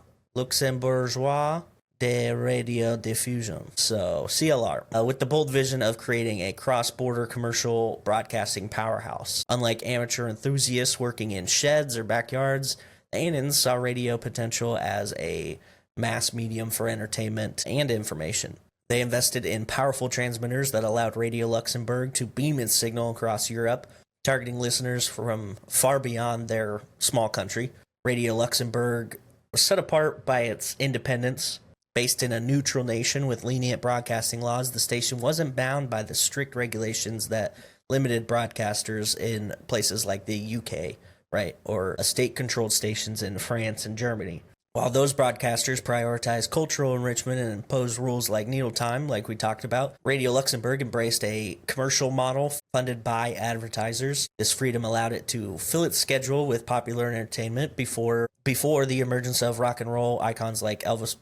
de Radio Diffusion, so CLR, with the bold vision of creating a cross-border commercial broadcasting powerhouse. Unlike amateur enthusiasts working in sheds or backyards, the Annans saw radio potential as a mass medium for entertainment and information. They invested in powerful transmitters that allowed Radio Luxembourg to beam its signal across Europe, targeting listeners from far beyond their small country. Radio Luxembourg was set apart by its independence. Based in a neutral nation with lenient broadcasting laws, the station wasn't bound by the strict regulations that limited broadcasters in places like the UK, right, or state-controlled stations in France and Germany. While those broadcasters prioritize cultural enrichment and impose rules like needle time, like we talked about, Radio Luxembourg embraced a commercial model funded by advertisers. This freedom allowed it to fill its schedule with popular entertainment before the emergence of rock and roll icons like Elvis.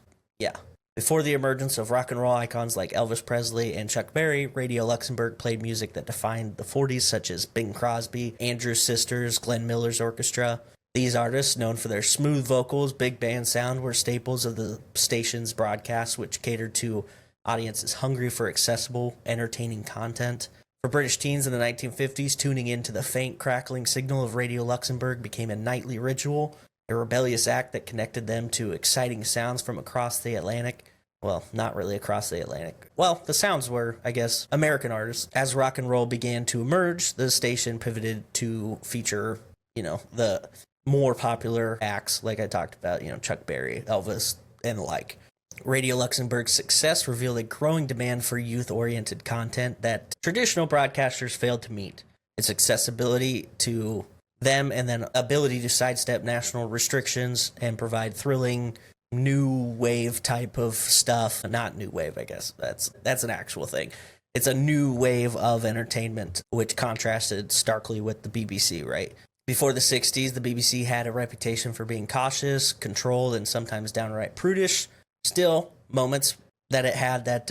Before the emergence of rock and roll icons like Elvis Presley and Chuck Berry, Radio Luxembourg played music that defined the 40s, such as Bing Crosby, Andrews Sisters, Glenn Miller's orchestra. These artists, known for their smooth vocals, big band sound, were staples of the station's broadcasts, which catered to audiences hungry for accessible, entertaining content. For British teens in the 1950s, tuning into the faint, crackling signal of Radio Luxembourg became a nightly ritual, a rebellious act that connected them to exciting sounds from across the Atlantic. Well, not really across the Atlantic. Well, the sounds were, I guess, American artists. As rock and roll began to emerge, the station pivoted to feature, the more popular acts, like I talked about, Chuck Berry, Elvis, and the like. Radio Luxembourg's success revealed a growing demand for youth-oriented content that traditional broadcasters failed to meet. Its accessibility to them and then ability to sidestep national restrictions and provide thrilling new wave type of stuff. Not new wave, I guess. That's an actual thing. It's a new wave of entertainment, which contrasted starkly with the BBC, right? Before the 60s, the BBC had a reputation for being cautious, controlled, and sometimes downright prudish. Still, moments that it had that,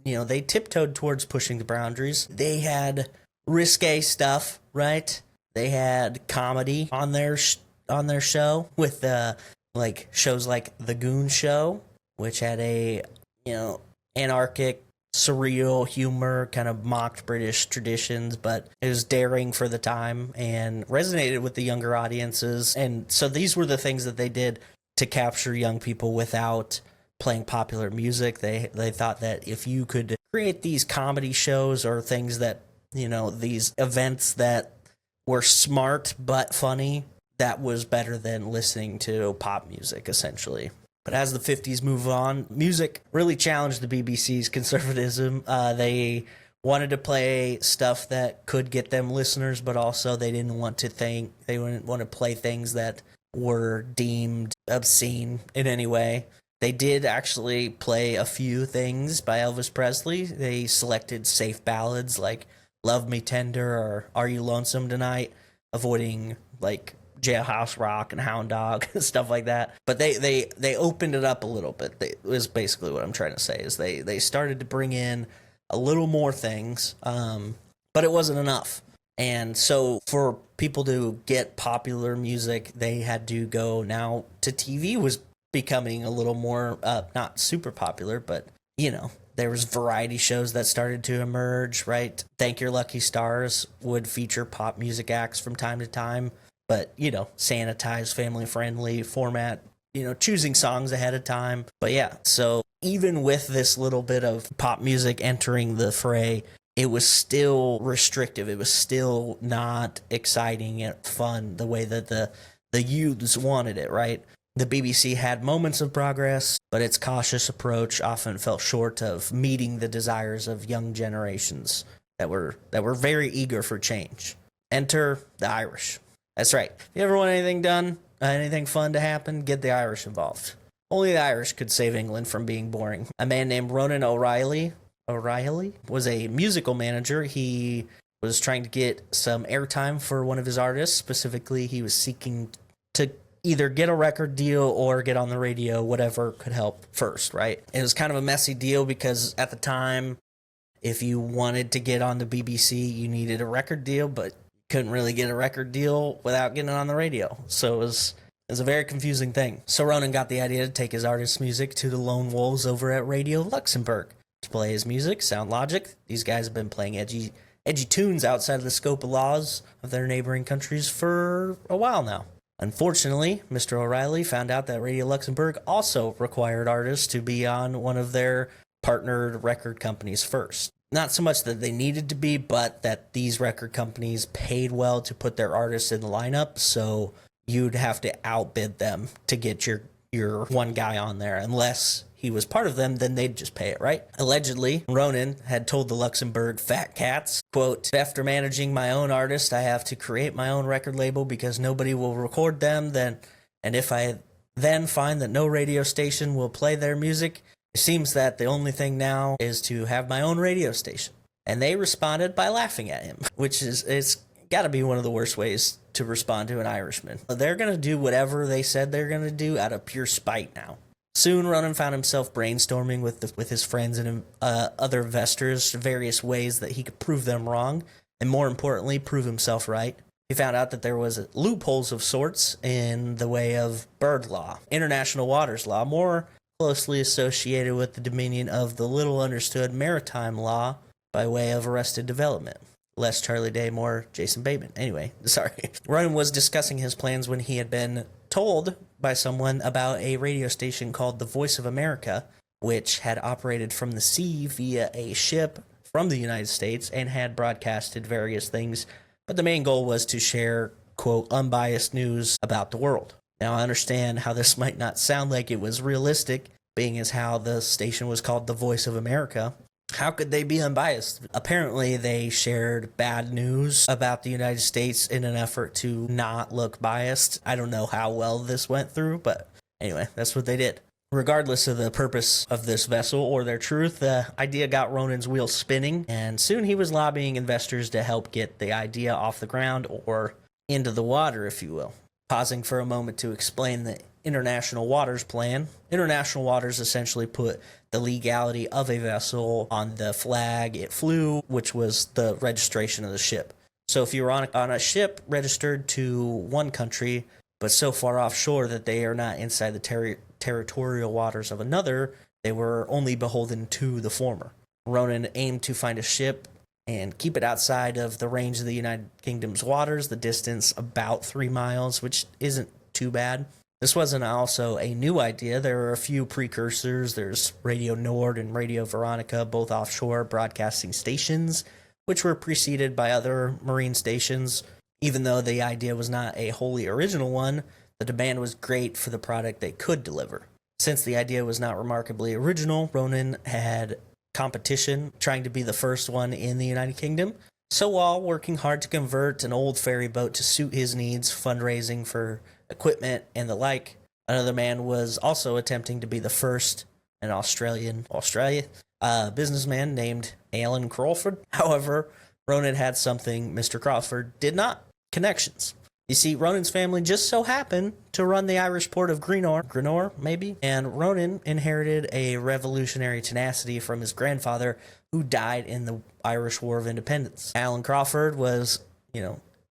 they tiptoed towards pushing the boundaries. They had risque stuff, right? They had comedy on their show with shows like The Goon Show, which had a anarchic, surreal humor, kind of mocked British traditions, but it was daring for the time and resonated with the younger audiences. And so these were the things that they did to capture young people without playing popular music. They thought that if you could create these comedy shows or things that, these events that were smart but funny, that was better than listening to pop music, essentially. But as the 50s move on, music really challenged the BBC's conservatism. They wanted to play stuff that could get them listeners, but also they didn't want to play things that were deemed obscene in any way. They did actually play a few things by Elvis Presley. They selected safe ballads like Love Me Tender or Are You Lonesome Tonight, avoiding Jailhouse Rock and Hound Dog and stuff like that. But they opened it up a little bit. Is basically what I'm trying to say, is they started to bring in a little more things, but it wasn't enough. And so for people to get popular music, they had to go now to TV. Was becoming a little more, not super popular, but, there was variety shows that started to emerge, right? Thank Your Lucky Stars would feature pop music acts from time to time, but, sanitized, family-friendly format, choosing songs ahead of time. But yeah, so even with this little bit of pop music entering the fray, it was still restrictive. It was still not exciting and fun the way that the youths wanted it, right? The BBC had moments of progress, but its cautious approach often fell short of meeting the desires of young generations that were very eager for change. Enter the Irish. That's right. If you ever want anything done, anything fun to happen, get the Irish involved. Only the Irish could save England from being boring. A man named Ronan O'Reilly was a musical manager. He was trying to get some airtime for one of his artists. Specifically, he was seeking to either get a record deal or get on the radio, whatever could help first, right? It was kind of a messy deal because at the time, if you wanted to get on the BBC, you needed a record deal, but couldn't really get a record deal without getting on the radio. So it was It's a very confusing thing. So Ronan got the idea to take his artist's music to the lone wolves over at Radio Luxembourg to play his music. Sound logic. These guys have been playing edgy tunes outside of the scope of laws of their neighboring countries for a while now. Unfortunately, Mr. O'Reilly found out that Radio Luxembourg also required artists to be on one of their partnered record companies first. Not so much that they needed to be, but that these record companies paid well to put their artists in the lineup, so you'd have to outbid them to get your one guy on there. Unless he was part of them, then they'd just pay it, right? Allegedly, Ronan had told the Luxembourg fat cats, quote, "After managing my own artist, I have to create my own record label because nobody will record them, and if I then find that no radio station will play their music, it seems that the only thing now is to have my own radio station." And they responded by laughing at him, which it's got to be one of the worst ways to respond to an Irishman. They're going to do whatever they said they're going to do out of pure spite now. Soon, Ronan found himself brainstorming with his friends and other investors various ways that he could prove them wrong, and more importantly, prove himself right. He found out that there was loopholes of sorts in the way of bird law, international waters law, more closely associated with the dominion of the little understood maritime law by way of Arrested Development. Less Charlie Day, more Jason Bateman. Anyway, sorry. Ronan was discussing his plans when he had been told by someone about a radio station called The Voice of America, which had operated from the sea via a ship from the United States and had broadcasted various things, but the main goal was to share, quote, unbiased news about the world. Now, I understand how this might not sound like it was realistic, being as how the station was called The Voice of America. How could they be unbiased? Apparently, they shared bad news about the United States in an effort to not look biased. I don't know how well this went through, but anyway, that's what they did. Regardless of the purpose of this vessel or their truth, the idea got Ronan's wheels spinning, and soon he was lobbying investors to help get the idea off the ground, or into the water, if you will. Pausing for a moment to explain the international waters plan. International waters essentially put the legality of a vessel on the flag it flew, which was the registration of the ship. So if you're on a ship registered to one country, but so far offshore that they are not inside the territorial waters of another, they were only beholden to the former. Ronan aimed to find a ship and keep it outside of the range of the United Kingdom's waters, the distance about 3 miles, which isn't too bad. This wasn't also a new idea. There were a few precursors. There's Radio Nord and Radio Veronica, both offshore broadcasting stations, which were preceded by other marine stations. Even though the idea was not a wholly original one, the demand was great for the product they could deliver. Since the idea was not remarkably original, Ronan had competition trying to be the first one in the United Kingdom. So while working hard to convert an old ferry boat to suit his needs, fundraising for equipment and the like, another man was also attempting to be the first, an Australia businessman named Alan Crawford. However, Ronan had something Mr. Crawford did not: connections. You see, Ronan's family just so happened to run the Irish port of Grenor, maybe, and Ronan inherited a revolutionary tenacity from his grandfather, who died in the Irish War of Independence. Alan Crawford was,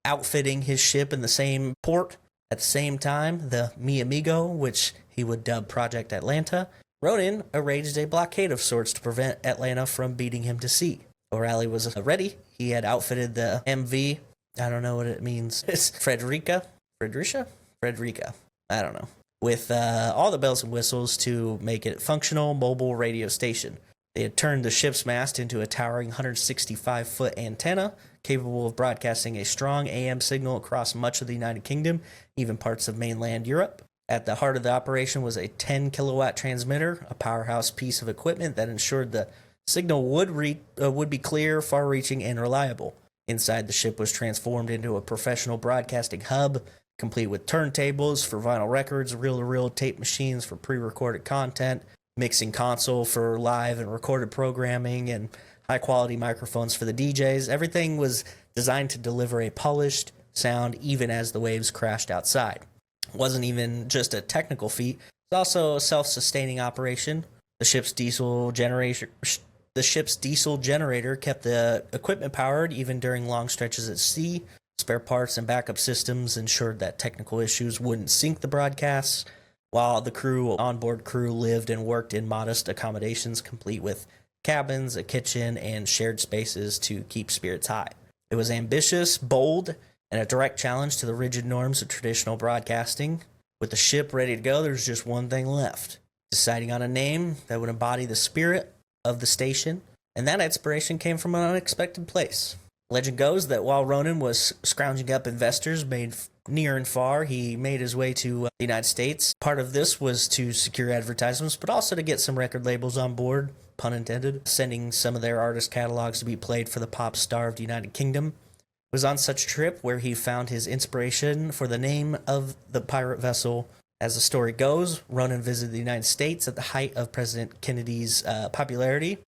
outfitting his ship in the same port at the same time, the Mi Amigo, which he would dub Project Atlanta. Ronan arranged a blockade of sorts to prevent Atlanta from beating him to sea. O'Reilly was ready. He had outfitted the MV. I don't know what it means. It's Frederica. I don't know. With all the bells and whistles to make it a functional mobile radio station. They had turned the ship's mast into a towering 165-foot antenna, capable of broadcasting a strong AM signal across much of the United Kingdom, even parts of mainland Europe. At the heart of the operation was a 10-kilowatt transmitter, a powerhouse piece of equipment that ensured the signal would be clear, far-reaching, and reliable. Inside, the ship was transformed into a professional broadcasting hub, complete with turntables for vinyl records, reel-to-reel tape machines for pre-recorded content, mixing console for live and recorded programming, and high-quality microphones for the DJs. Everything was designed to deliver a polished sound even as the waves crashed outside. It wasn't even just a technical feat. It was also a self-sustaining operation. The ship's diesel generator kept the equipment powered even during long stretches at sea. Spare parts and backup systems ensured that technical issues wouldn't sink the broadcasts, while the onboard crew lived and worked in modest accommodations complete with cabins, a kitchen, and shared spaces to keep spirits high. It was ambitious, bold, and a direct challenge to the rigid norms of traditional broadcasting. With the ship ready to go, there's just one thing left: deciding on a name that would embody the spirit of the station, and that inspiration came from an unexpected place. Legend goes that while Ronan was scrounging up investors made near and far, he made his way to the United States. Part of this was to secure advertisements, but also to get some record labels on board, pun intended, sending some of their artist catalogs to be played for the pop-starved United Kingdom. It was on such a trip where he found his inspiration for the name of the pirate vessel. As the story goes, Ronan visited the United States at the height of President Kennedy's popularity,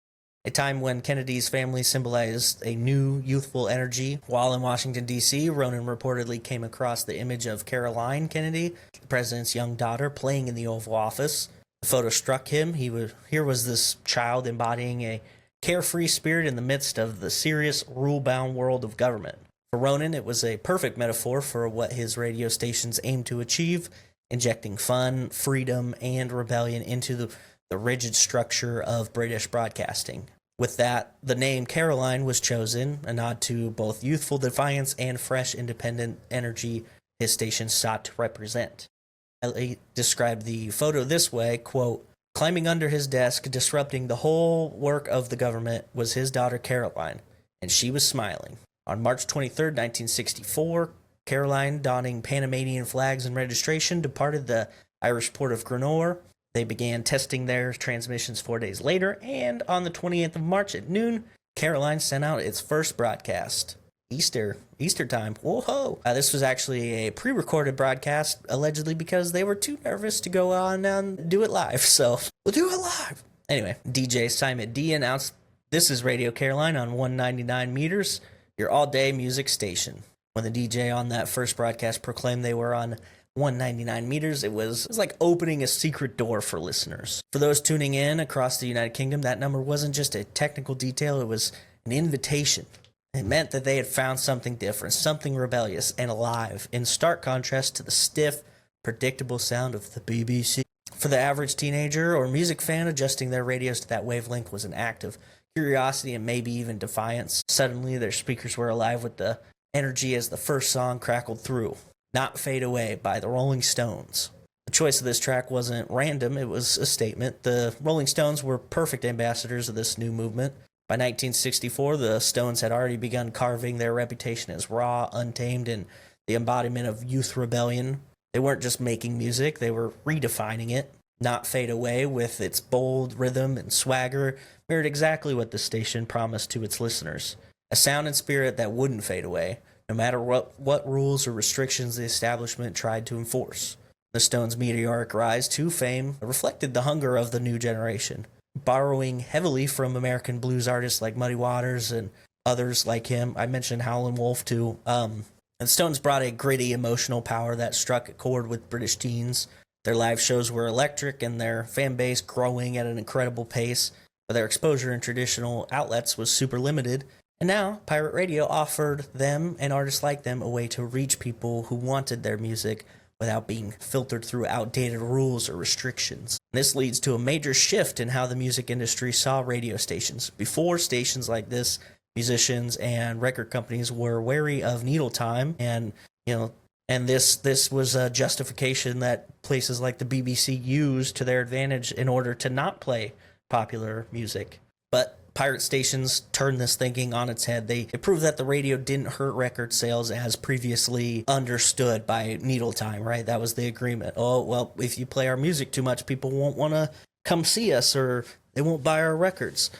a time when Kennedy's family symbolized a new, youthful energy. While in Washington, D.C., Ronan reportedly came across the image of Caroline Kennedy, the president's young daughter, playing in the Oval Office. The photo struck him. Here was this child embodying a carefree spirit in the midst of the serious, rule-bound world of government. For Ronan, it was a perfect metaphor for what his radio stations aimed to achieve, injecting fun, freedom, and rebellion into the rigid structure of British broadcasting. With that, the name Caroline was chosen, a nod to both youthful defiance and fresh independent energy his station sought to represent. He described the photo this way, quote, "Climbing under his desk, disrupting the whole work of the government, was his daughter Caroline, and she was smiling." On March 23, 1964, Caroline, donning Panamanian flags and registration, departed the Irish port of Grenoble. They began testing their transmissions 4 days later, and on the 28th of March at noon, Caroline sent out its first broadcast. Easter time. Whoa! This was actually a pre-recorded broadcast, allegedly because they were too nervous to go on and do it live, so we'll do it live. Anyway, DJ Simon D announced, "This is Radio Caroline on 199 meters, your all-day music station." When the DJ on that first broadcast proclaimed they were on 199 meters, it was like opening a secret door for listeners. For those tuning in across the United Kingdom, that number wasn't just a technical detail, it was an invitation. It meant that they had found something different, something rebellious and alive, in stark contrast to the stiff, predictable sound of the BBC. For the average teenager or music fan, adjusting their radios to that wavelength was an act of curiosity and maybe even defiance. Suddenly, their speakers were alive with the energy as the first song crackled through. Not Fade Away by the Rolling Stones. The choice of this track wasn't random, it was a statement. The Rolling Stones were perfect ambassadors of this new movement. By 1964, the Stones had already begun carving their reputation as raw, untamed, and the embodiment of youth rebellion. They weren't just making music, they were redefining it. Not Fade Away, with its bold rhythm and swagger, mirrored exactly what the station promised to its listeners. A sound and spirit that wouldn't fade away, no matter what rules or restrictions the establishment tried to enforce. The Stones' meteoric rise to fame reflected the hunger of the new generation, borrowing heavily from American blues artists like Muddy Waters and others like him. I mentioned Howlin' Wolf too. And Stones brought a gritty emotional power that struck a chord with British teens. Their live shows were electric and their fan base growing at an incredible pace, but their exposure in traditional outlets was super limited. And now, pirate radio offered them and artists like them a way to reach people who wanted their music without being filtered through outdated rules or restrictions. This leads to a major shift in how the music industry saw radio stations. Before stations like this, musicians and record companies were wary of needle time, and this was a justification that places like the BBC used to their advantage in order to not play popular music. But pirate stations turned this thinking on its head. They proved that the radio didn't hurt record sales as previously understood by needle time, right? That was the agreement. Oh, well, if you play our music too much, people won't want to come see us or they won't buy our records.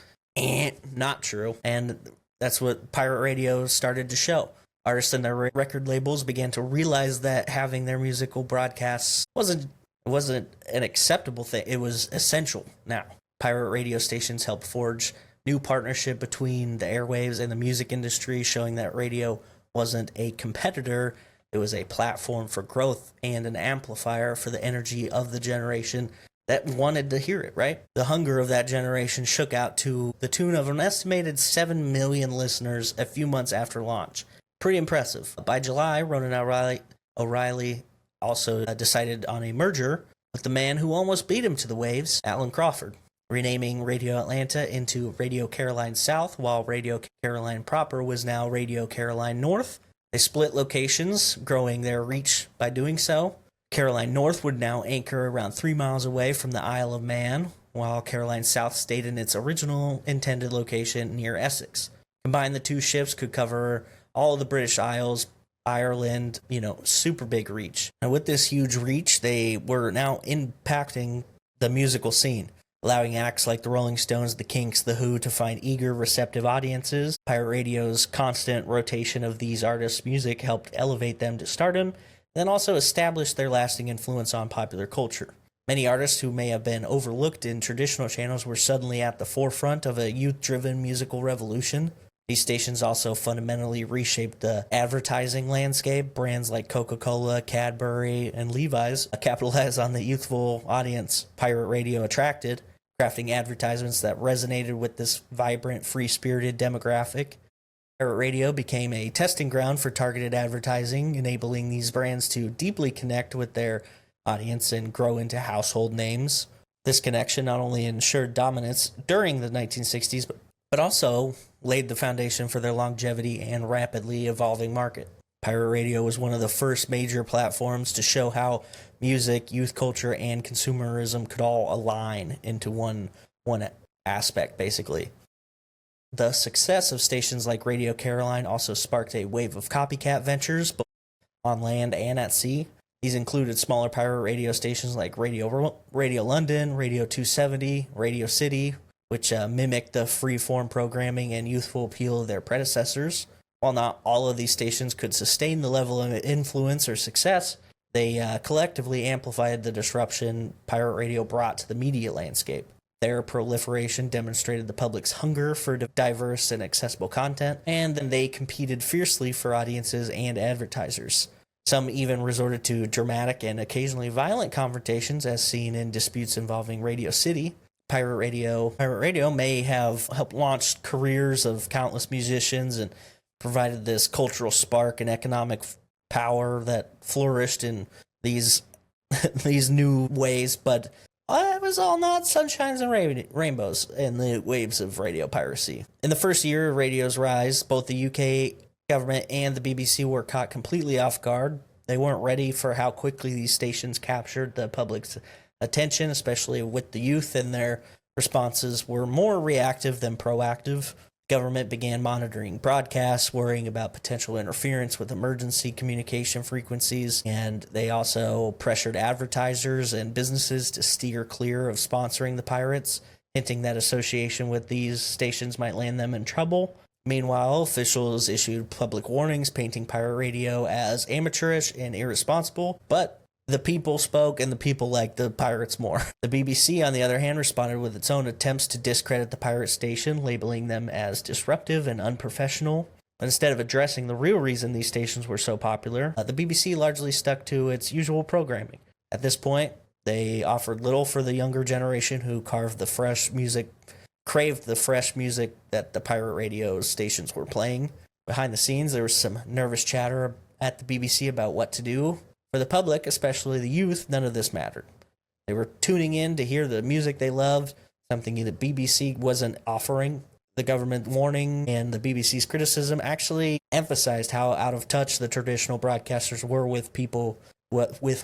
Not true. And that's what pirate radio started to show. Artists and their record labels began to realize that having their musical broadcasts wasn't an acceptable thing. It was essential now. Pirate radio stations helped forge new partnership between the airwaves and the music industry, showing that radio wasn't a competitor, it was a platform for growth and an amplifier for the energy of the generation that wanted to hear it, right? The hunger of that generation shook out to the tune of an estimated 7 million listeners a few months after launch. Pretty impressive. By July, Ronan O'Reilly also decided on a merger with the man who almost beat him to the waves, Alan Crawford, renaming Radio Atlanta into Radio Caroline South, while Radio Caroline proper was now Radio Caroline North. They split locations, growing their reach by doing so. Caroline North would now anchor around 3 miles away from the Isle of Man, while Caroline South stayed in its original intended location near Essex. Combined, the two ships could cover all of the British Isles, Ireland, super big reach. And with this huge reach, they were now impacting the musical scene, allowing acts like the Rolling Stones, the Kinks, the Who to find eager, receptive audiences. Pirate radio's constant rotation of these artists' music helped elevate them to stardom, and then also establish their lasting influence on popular culture. Many artists who may have been overlooked in traditional channels were suddenly at the forefront of a youth-driven musical revolution. These stations also fundamentally reshaped the advertising landscape. Brands like Coca-Cola, Cadbury, and Levi's capitalized on the youthful audience pirate radio attracted, crafting advertisements that resonated with this vibrant, free-spirited demographic. Pirate radio became a testing ground for targeted advertising, enabling these brands to deeply connect with their audience and grow into household names. This connection not only ensured dominance during the 1960s, but also laid the foundation for their longevity and rapidly evolving market. Pirate radio was one of the first major platforms to show how music, youth culture, and consumerism could all align into one aspect, basically. The success of stations like Radio Caroline also sparked a wave of copycat ventures, both on land and at sea. These included smaller pirate radio stations like Radio London, Radio 270, Radio City, which mimicked the free-form programming and youthful appeal of their predecessors. While not all of these stations could sustain the level of influence or success, they collectively amplified the disruption pirate radio brought to the media landscape. Their proliferation demonstrated the public's hunger for diverse and accessible content, and then they competed fiercely for audiences and advertisers. Some even resorted to dramatic and occasionally violent confrontations, as seen in disputes involving Radio City. Pirate radio may have helped launch careers of countless musicians and provided this cultural spark and economic power that flourished in these new ways, but it was all not sunshines and rainbows in the waves of radio piracy. In the first year of radio's rise, both the UK government and the BBC were caught completely off guard. They weren't ready for how quickly these stations captured the public's attention, especially with the youth, and their responses were more reactive than proactive. Government began monitoring broadcasts, worrying about potential interference with emergency communication frequencies, and they also pressured advertisers and businesses to steer clear of sponsoring the pirates, hinting that association with these stations might land them in trouble. Meanwhile, officials issued public warnings painting pirate radio as amateurish and irresponsible, but the people spoke, and the people liked the pirates more. The BBC, on the other hand, responded with its own attempts to discredit the pirate station, labeling them as disruptive and unprofessional. But instead of addressing the real reason these stations were so popular, the BBC largely stuck to its usual programming. At this point, they offered little for the younger generation who craved the fresh music that the pirate radio stations were playing. Behind the scenes, there was some nervous chatter at the BBC about what to do. For the public, especially the youth, none of this mattered. They were tuning in to hear the music they loved, something the BBC wasn't offering. The government warning and the BBC's criticism actually emphasized how out of touch the traditional broadcasters were with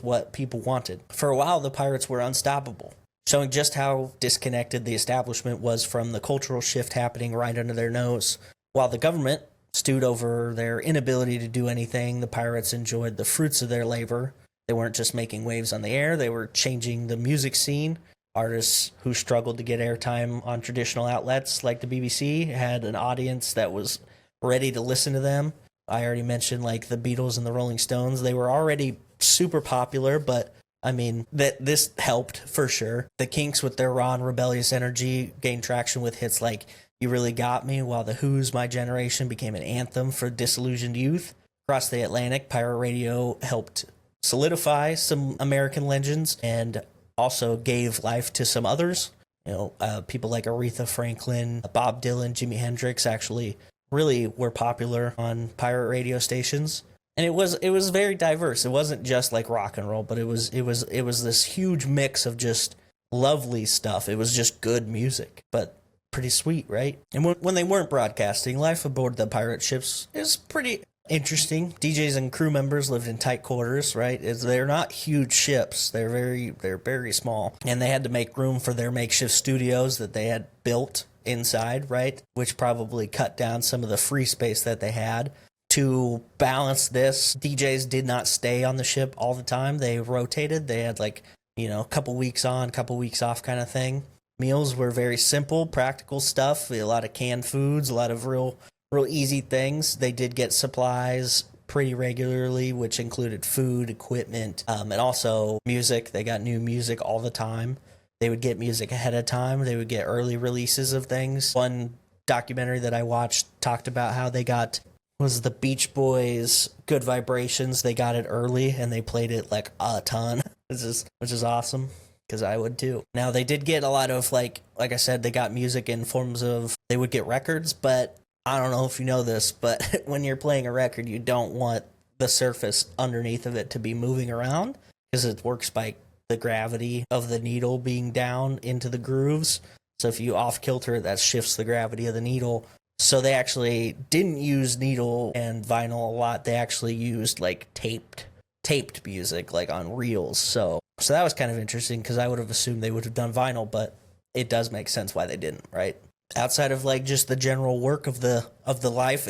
what people wanted. For a while, the pirates were unstoppable, showing just how disconnected the establishment was from the cultural shift happening right under their nose. While the government stewed over their inability to do anything, the pirates enjoyed the fruits of their labor. They weren't just making waves on the air, they were changing the music scene. Artists who struggled to get airtime on traditional outlets like the BBC had an audience that was ready to listen to them. I already mentioned like the Beatles and the Rolling Stones. They were already super popular, but that this helped for sure. The Kinks, with their raw and rebellious energy, gained traction with hits like You Really Got Me, while The Who's My Generation became an anthem for disillusioned youth. Across the Atlantic, pirate radio helped solidify some American legends and also gave life to some others. People like Aretha Franklin, Bob Dylan, Jimi Hendrix actually really were popular on pirate radio stations. And it was very diverse. It wasn't just like rock and roll, but it was this huge mix of just lovely stuff. It was just good music, but pretty sweet, right? And when they weren't broadcasting, life aboard the pirate ships is pretty interesting. DJs and crew members lived in tight quarters, right? They're not huge ships. They're very small, and they had to make room for their makeshift studios that they had built inside, right? Which probably cut down some of the free space that they had. To balance this, DJs did not stay on the ship all the time. They rotated. They had like, a couple weeks on, couple weeks off kind of thing. Meals were very simple, practical stuff. A lot of canned foods, a lot of real easy things. They did get supplies pretty regularly, which included food, equipment, and also music. They got new music all the time. They would get music ahead of time. They would get early releases of things. One documentary that I watched talked about how they got was the Beach Boys' Good Vibrations. They got it early and they played it like a ton, which is awesome because I would too. Now they did get a lot of like I said, they got music in forms of, they would get records, but I don't know if you know this, but when you're playing a record, you don't want the surface underneath of it to be moving around because it works by the gravity of the needle being down into the grooves. So if you off kilter, that shifts the gravity of the needle. So they actually didn't use needle and vinyl a lot. They actually used like taped music, like on reels. So that was kind of interesting because I would have assumed they would have done vinyl, but it does make sense why they didn't, right? Outside of like just the general work of the life,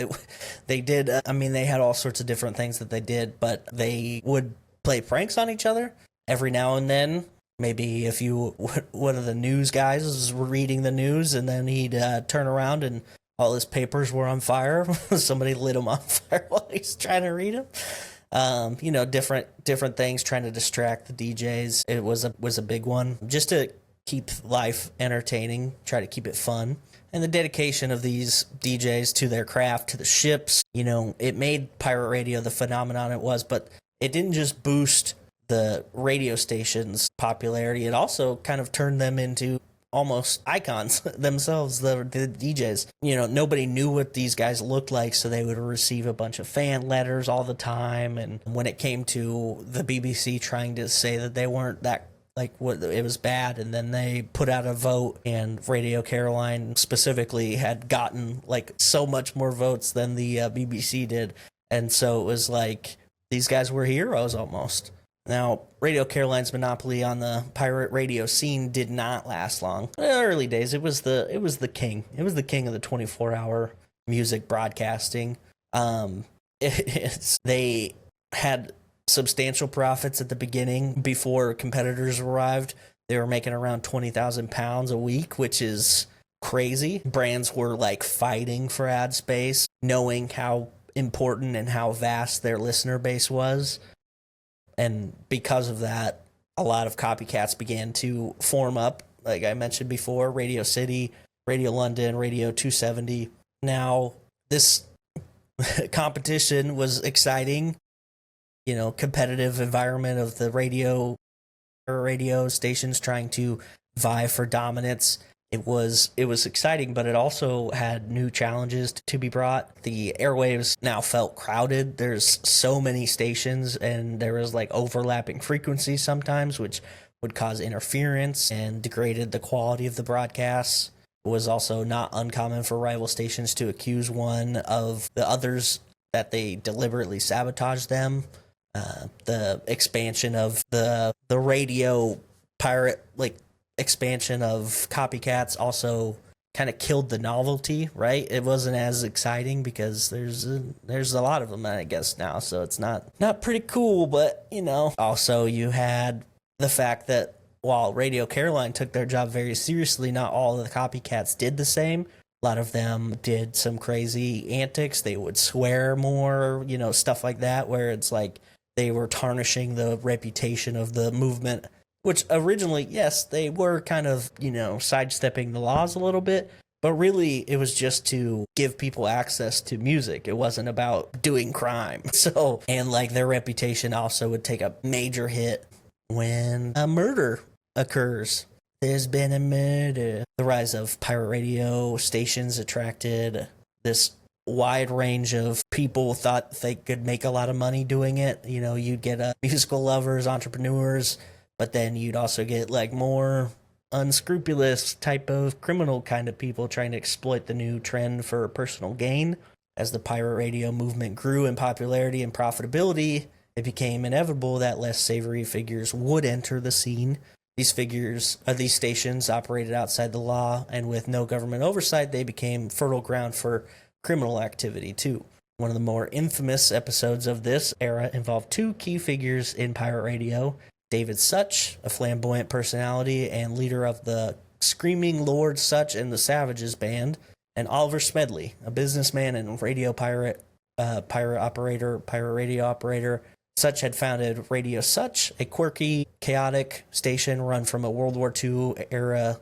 they did. They had all sorts of different things that they did, but they would play pranks on each other every now and then. Maybe if one of the news guys was reading the news and then he'd turn around and all his papers were on fire. Somebody lit him on fire while he's trying to read them. Different things, trying to distract the DJs. It was a big one. Just to keep life entertaining, try to keep it fun. And the dedication of these DJs to their craft, to the ships, it made pirate radio the phenomenon it was, but it didn't just boost the radio station's popularity. It also kind of turned them into almost icons themselves, the DJs. Nobody knew what these guys looked like, so they would receive a bunch of fan letters all the time. And when it came to the BBC trying to say that they weren't that, it was bad, and then they put out a vote, and Radio Caroline specifically had gotten so much more votes than the BBC did. And so it was like these guys were heroes almost. Now, Radio Caroline's monopoly on the pirate radio scene did not last long. In the early days, it was the king. It was the king of the 24-hour music broadcasting. They had substantial profits at the beginning before competitors arrived. They were making around £20,000 a week, which is crazy. Brands were fighting for ad space, knowing how important and how vast their listener base was. And because of that, a lot of copycats began to form up. Like I mentioned before, Radio City, Radio London, Radio 270. Now, this competition was exciting. Competitive environment of the radio stations trying to vie for dominance. It was exciting, but it also had new challenges to be brought. The airwaves now felt crowded. There's so many stations, and there was overlapping frequencies sometimes, which would cause interference and degraded the quality of the broadcasts. It was also not uncommon for rival stations to accuse one of the others that they deliberately sabotaged them. The expansion of the radio pirate expansion of copycats also kind of killed the novelty, right? It wasn't as exciting because there's a lot of them, I guess, now, so it's not pretty cool. But also you had the fact that while Radio Caroline took their job very seriously, not all of the copycats did the same. A lot of them did some crazy antics. They would swear more, stuff like that, where it's they were tarnishing the reputation of the movement. Which originally, yes, they were kind of, sidestepping the laws a little bit, but really it was just to give people access to music. It wasn't about doing crime. So, and their reputation also would take a major hit when a murder occurs. There's been a murder. The rise of pirate radio stations attracted this wide range of people thought they could make a lot of money doing it. You know, you'd get musical lovers, entrepreneurs, but then you'd also get like more unscrupulous type of criminal kind of people trying to exploit the new trend for personal gain. As the pirate radio movement grew in popularity and profitability, it became inevitable that less savory figures would enter the scene. These stations operated outside the law, and with no government oversight, they became fertile ground for criminal activity too. One of the more infamous episodes of this era involved two key figures in pirate radio: David Such, a flamboyant personality and leader of the Screaming Lord Such and the Savages band, and Oliver Smedley, a businessman and pirate radio operator. Such had founded Radio Such, a quirky, chaotic station run from a World War II era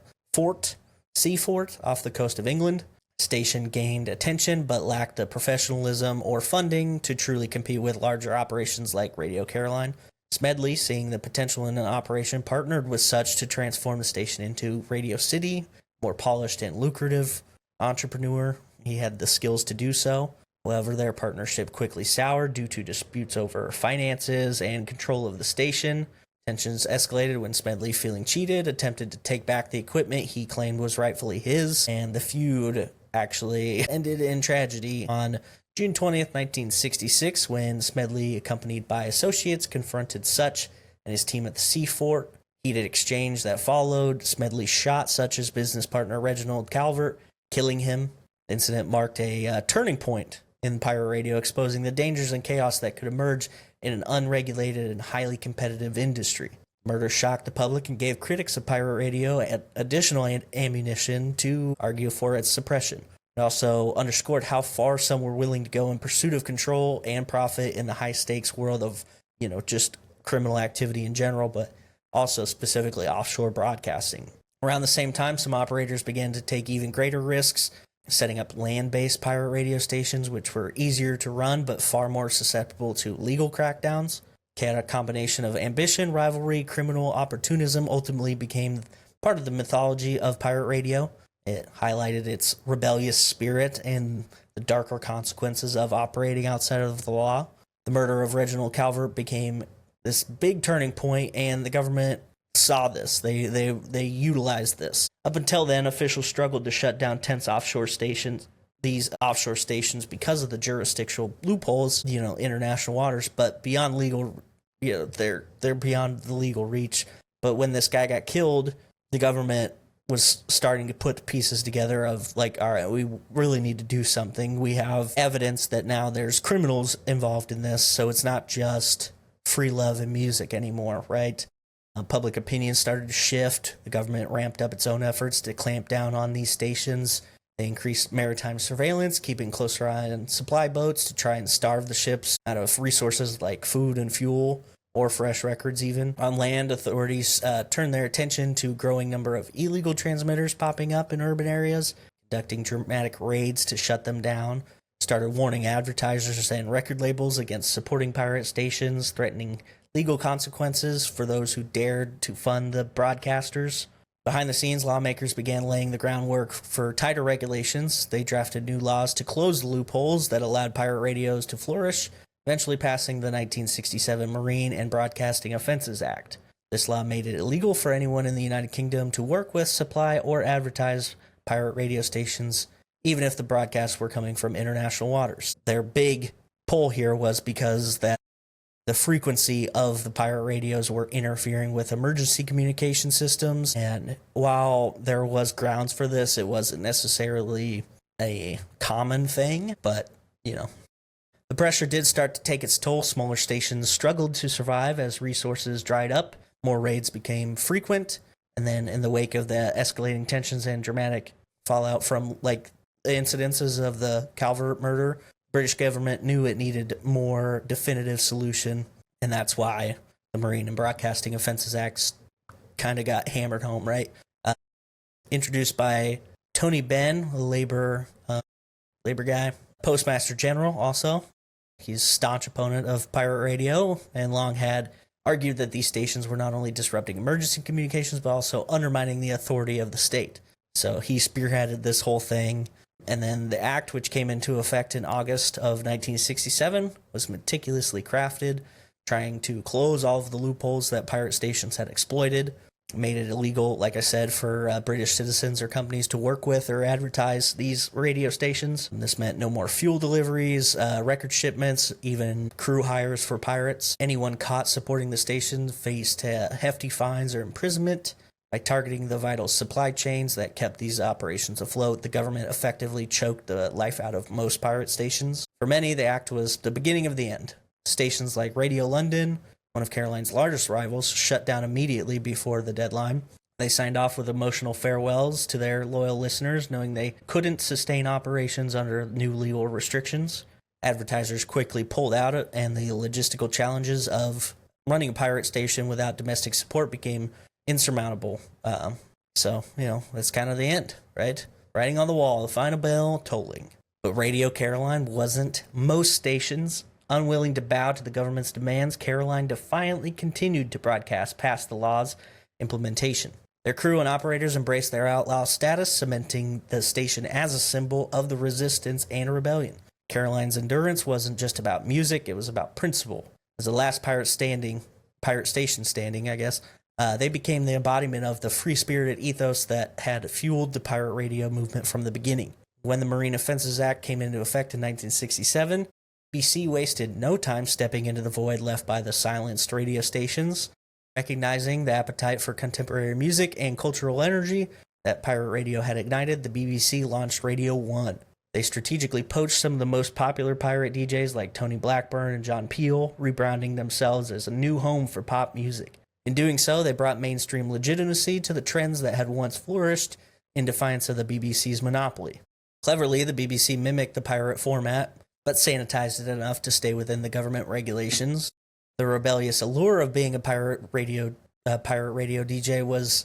sea fort off the coast of England. Station gained attention but lacked the professionalism or funding to truly compete with larger operations like Radio Caroline. Smedley, seeing the potential in an operation, partnered with Such to transform the station into Radio City, more polished and lucrative. Entrepreneur, he had the skills to do so. However, their partnership quickly soured due to disputes over finances and control of the station. Tensions escalated when Smedley, feeling cheated, attempted to take back the equipment he claimed was rightfully his, and the feud actually ended in tragedy on June 20th, 1966, when Smedley, accompanied by associates, confronted Such and his team at the Sea Fort. Heated exchange that followed. Smedley shot Such's business partner Reginald Calvert, killing him. The incident marked a turning point in pirate radio, exposing the dangers and chaos that could emerge in an unregulated and highly competitive industry. Murder shocked the public and gave critics of pirate radio additional ammunition to argue for its suppression. It also underscored how far some were willing to go in pursuit of control and profit in the high-stakes world of, just criminal activity in general, but also specifically offshore broadcasting. Around the same time, some operators began to take even greater risks, setting up land-based pirate radio stations, which were easier to run but far more susceptible to legal crackdowns. A combination of ambition, rivalry, criminal opportunism ultimately became part of the mythology of pirate radio. It highlighted its rebellious spirit and the darker consequences of operating outside of the law. The murder of Reginald Calvert became this big turning point, and the government saw this. They utilized this. Up until then, officials struggled to shut down tense offshore stations. These offshore stations, because of the jurisdictional loopholes, international waters, but beyond legal, they're beyond the legal reach. But when this guy got killed, the government was starting to put the pieces together of like, all right, we really need to do something. We have evidence that now there's criminals involved in this, so it's not just free love and music anymore, right? Public opinion started to shift. The government ramped up its own efforts to clamp down on these stations. They increased maritime surveillance, keeping closer eye on supply boats to try and starve the ships out of resources like food and fuel, or fresh records even. On land, authorities turned their attention to a growing number of illegal transmitters popping up in urban areas, conducting dramatic raids to shut them down, started warning advertisers and record labels against supporting pirate stations, threatening legal consequences for those who dared to fund the broadcasters. Behind the scenes, lawmakers began laying the groundwork for tighter regulations. They drafted new laws to close the loopholes that allowed pirate radios to flourish, eventually passing the 1967 Marine and Broadcasting Offenses Act. This law made it illegal for anyone in the United Kingdom to work with, supply, or advertise pirate radio stations, even if the broadcasts were coming from international waters. Their big pull here was because that the frequency of the pirate radios were interfering with emergency communication systems, and while there was grounds for this, it wasn't necessarily a common thing, but, the pressure did start to take its toll. Smaller stations struggled to survive as resources dried up, more raids became frequent, and then in the wake of the escalating tensions and dramatic fallout from, the incidences of the Calvert murder, British government knew it needed more definitive solution, and that's why the Marine and Broadcasting Offenses Act kind of got hammered home, right? Introduced by Tony Benn, a labor guy, Postmaster General also. He's a staunch opponent of pirate radio and long had argued that these stations were not only disrupting emergency communications but also undermining the authority of the state. So he spearheaded this whole thing. And then the act, which came into effect in August of 1967, was meticulously crafted, trying to close all of the loopholes that pirate stations had exploited. Made it illegal, like I said, for British citizens or companies to work with or advertise these radio stations. And this meant no more fuel deliveries, record shipments, even crew hires for pirates. Anyone caught supporting the station faced hefty fines or imprisonment. By targeting the vital supply chains that kept these operations afloat, the government effectively choked the life out of most pirate stations. For many, the act was the beginning of the end. Stations like Radio London, one of Caroline's largest rivals, shut down immediately before the deadline. They signed off with emotional farewells to their loyal listeners, knowing they couldn't sustain operations under new legal restrictions. Advertisers quickly pulled out, and the logistical challenges of running a pirate station without domestic support became insurmountable. So, that's kind of the end, right? Writing on the wall, the final bell tolling. But Radio Caroline wasn't. Most stations, unwilling to bow to the government's demands, Caroline defiantly continued to broadcast past the law's implementation. Their crew and operators embraced their outlaw status, cementing the station as a symbol of the resistance and rebellion. Caroline's endurance wasn't just about music, it was about principle. As the last pirate station standing, I guess, they became the embodiment of the free-spirited ethos that had fueled the pirate radio movement from the beginning. When the Marine Offenses Act came into effect in 1967, BBC wasted no time stepping into the void left by the silenced radio stations. Recognizing the appetite for contemporary music and cultural energy that pirate radio had ignited, the BBC launched Radio 1. They strategically poached some of the most popular pirate DJs like Tony Blackburn and John Peel, rebranding themselves as a new home for pop music. In doing so, they brought mainstream legitimacy to the trends that had once flourished in defiance of the BBC's monopoly. Cleverly, the BBC mimicked the pirate format, but sanitized it enough to stay within the government regulations. The rebellious allure of being a pirate radio DJ was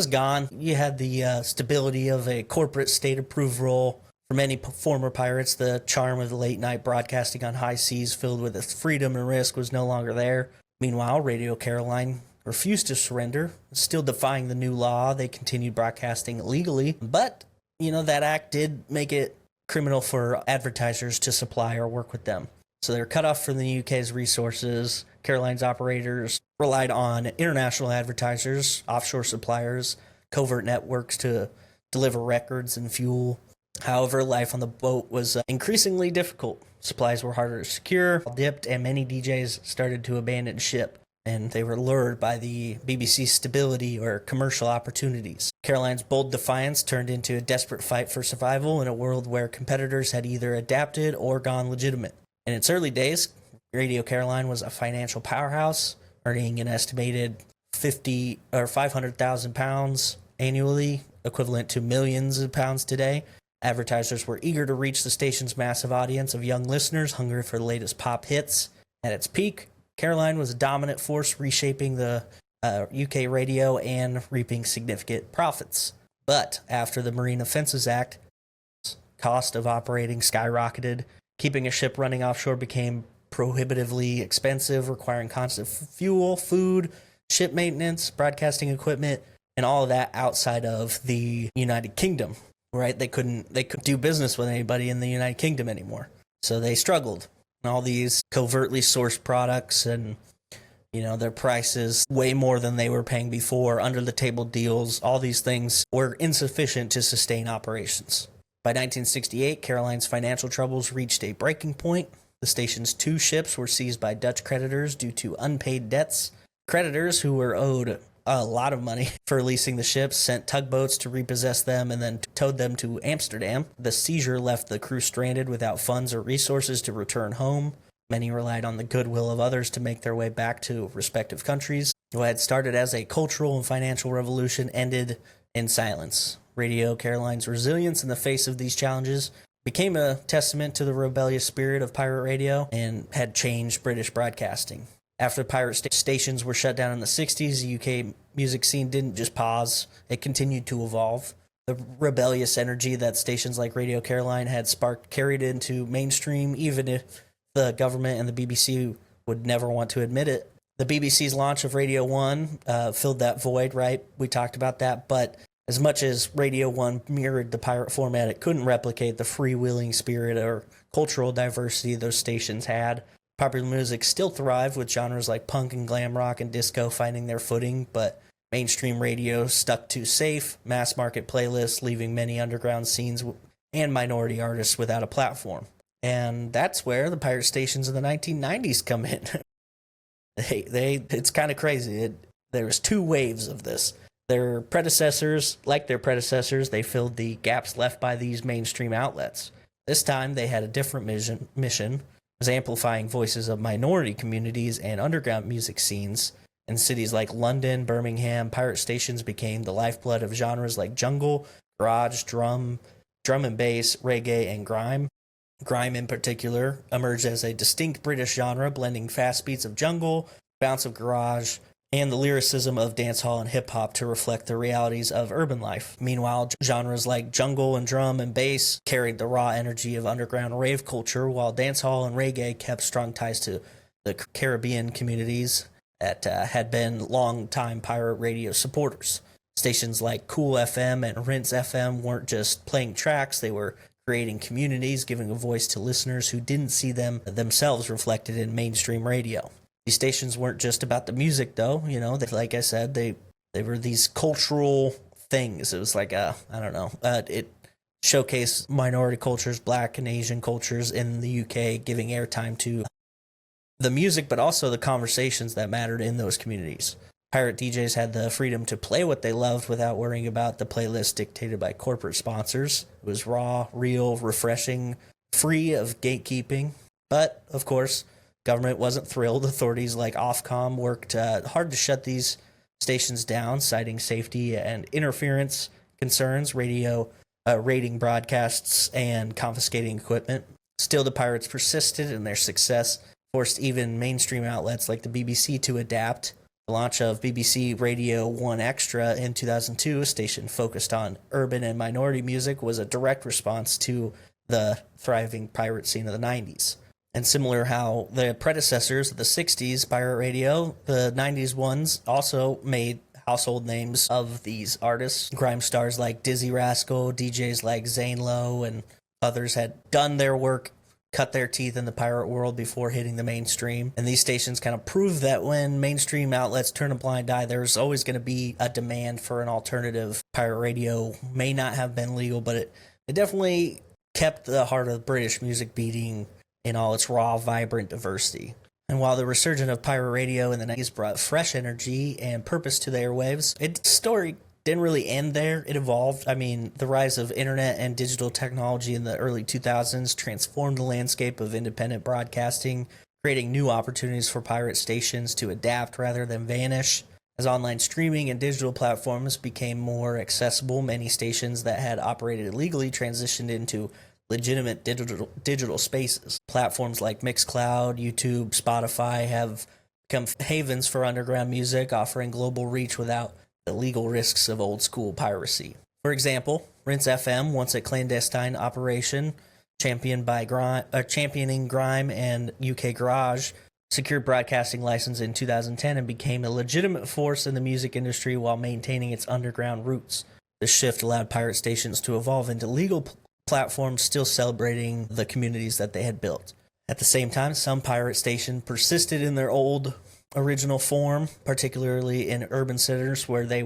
gone. You had the stability of a corporate state-approved role. For many former pirates, the charm of the late-night broadcasting on high seas filled with freedom and risk was no longer there. Meanwhile, Radio Caroline refused to surrender. Still defying the new law, they continued broadcasting illegally. But, that act did make it criminal for advertisers to supply or work with them. So they're cut off from the UK's resources. Caroline's operators relied on international advertisers, offshore suppliers, covert networks to deliver records and fuel. However, life on the boat was increasingly difficult. Supplies were harder to secure, dipped, and many DJs started to abandon ship, and they were lured by the BBC's stability or commercial opportunities. Caroline's bold defiance turned into a desperate fight for survival in a world where competitors had either adapted or gone legitimate. In its early days, Radio Caroline was a financial powerhouse, earning an estimated £500,000 annually, equivalent to millions of pounds today. Advertisers were eager to reach the station's massive audience of young listeners hungry for the latest pop hits. At its peak, Caroline was a dominant force, reshaping the UK radio and reaping significant profits. But after the Marine Offenses Act, cost of operating skyrocketed. Keeping a ship running offshore became prohibitively expensive, requiring constant fuel, food, ship maintenance, broadcasting equipment, and all of that outside of the United Kingdom. Right? They couldn't do business with anybody in the United Kingdom anymore. So they struggled. And all these covertly sourced products and, their prices way more than they were paying before, under the table deals, all these things were insufficient to sustain operations. By 1968, Caroline's financial troubles reached a breaking point. The station's 2 ships were seized by Dutch creditors due to unpaid debts. Creditors, who were owed a lot of money for leasing the ships, sent tugboats to repossess them and then towed them to Amsterdam. The seizure left the crew stranded without funds or resources to return home. Many relied on the goodwill of others to make their way back to respective countries. What had started as a cultural and financial revolution ended in silence. Radio Caroline's resilience in the face of these challenges became a testament to the rebellious spirit of pirate radio and had changed British broadcasting. After pirate stations were shut down in the 60s, the UK music scene didn't just pause, it continued to evolve. The rebellious energy that stations like Radio Caroline had sparked carried into mainstream, even if the government and the BBC would never want to admit it. The BBC's launch of Radio 1 filled that void, right? We talked about that, but As much as Radio 1 mirrored the pirate format, it couldn't replicate the freewheeling spirit or cultural diversity those stations had. Popular music still thrived, with genres like punk and glam rock and disco finding their footing, but mainstream radio stuck to safe, mass-market playlists, leaving many underground scenes and minority artists without a platform. And that's where the pirate stations of the 1990s come in. It's kind of crazy. There was two waves of this. Their predecessors, they filled the gaps left by these mainstream outlets. This time, they had a different mission, was amplifying voices of minority communities and underground music scenes. In cities like London, Birmingham, pirate stations became the lifeblood of genres like jungle, garage, drum and bass, reggae, and grime. Grime, in particular, emerged as a distinct British genre, blending fast beats of jungle, bounce of garage, and the lyricism of dancehall and hip-hop to reflect the realities of urban life. Meanwhile, genres like jungle and drum and bass carried the raw energy of underground rave culture, while dancehall and reggae kept strong ties to the Caribbean communities that had been long-time pirate radio supporters. Stations like Cool FM and Rinse FM weren't just playing tracks, they were creating communities, giving a voice to listeners who didn't see them themselves reflected in mainstream radio. These stations weren't just about the music, though. Like I said, they were these cultural things. It was like it showcased minority cultures, Black and Asian cultures in the UK, giving airtime to the music, but also the conversations that mattered in those communities. Pirate DJs had the freedom to play what they loved without worrying about the playlist dictated by corporate sponsors. It was raw, real, refreshing, free of gatekeeping. But, of course, government wasn't thrilled. Authorities like Ofcom worked hard to shut these stations down, citing safety and interference concerns, raiding broadcasts, and confiscating equipment. Still, the pirates persisted, and their success forced even mainstream outlets like the BBC to adapt. The launch of BBC Radio 1 Extra in 2002, a station focused on urban and minority music, was a direct response to the thriving pirate scene of the 90s. And similar how the predecessors of the 60s pirate radio, the 90s ones also made household names of these artists. Grime stars like Dizzy Rascal, DJs like Zane Lowe, and others had done their work, cut their teeth in the pirate world before hitting the mainstream. And these stations kind of prove that when mainstream outlets turn a blind eye, there's always going to be a demand for an alternative. Pirate radio may not have been legal, but it definitely kept the heart of British music beating in all its raw, vibrant diversity. And while the resurgence of pirate radio in the 90s brought fresh energy and purpose to the airwaves, its story didn't really end there. It evolved. The rise of internet and digital technology in the early 2000s transformed the landscape of independent broadcasting, creating new opportunities for pirate stations to adapt rather than vanish. As online streaming and digital platforms became more accessible, many stations that had operated illegally transitioned into legitimate digital spaces. Platforms like Mixcloud, YouTube, Spotify have become havens for underground music, offering global reach without the legal risks of old-school piracy. For example, Rinse FM, once a clandestine operation championing grime and UK garage, secured broadcasting license in 2010 and became a legitimate force in the music industry while maintaining its underground roots. This shift allowed pirate stations to evolve into legal platforms, still celebrating the communities that they had built. At the same time, some pirate stations persisted in their old original form, particularly in urban centers where they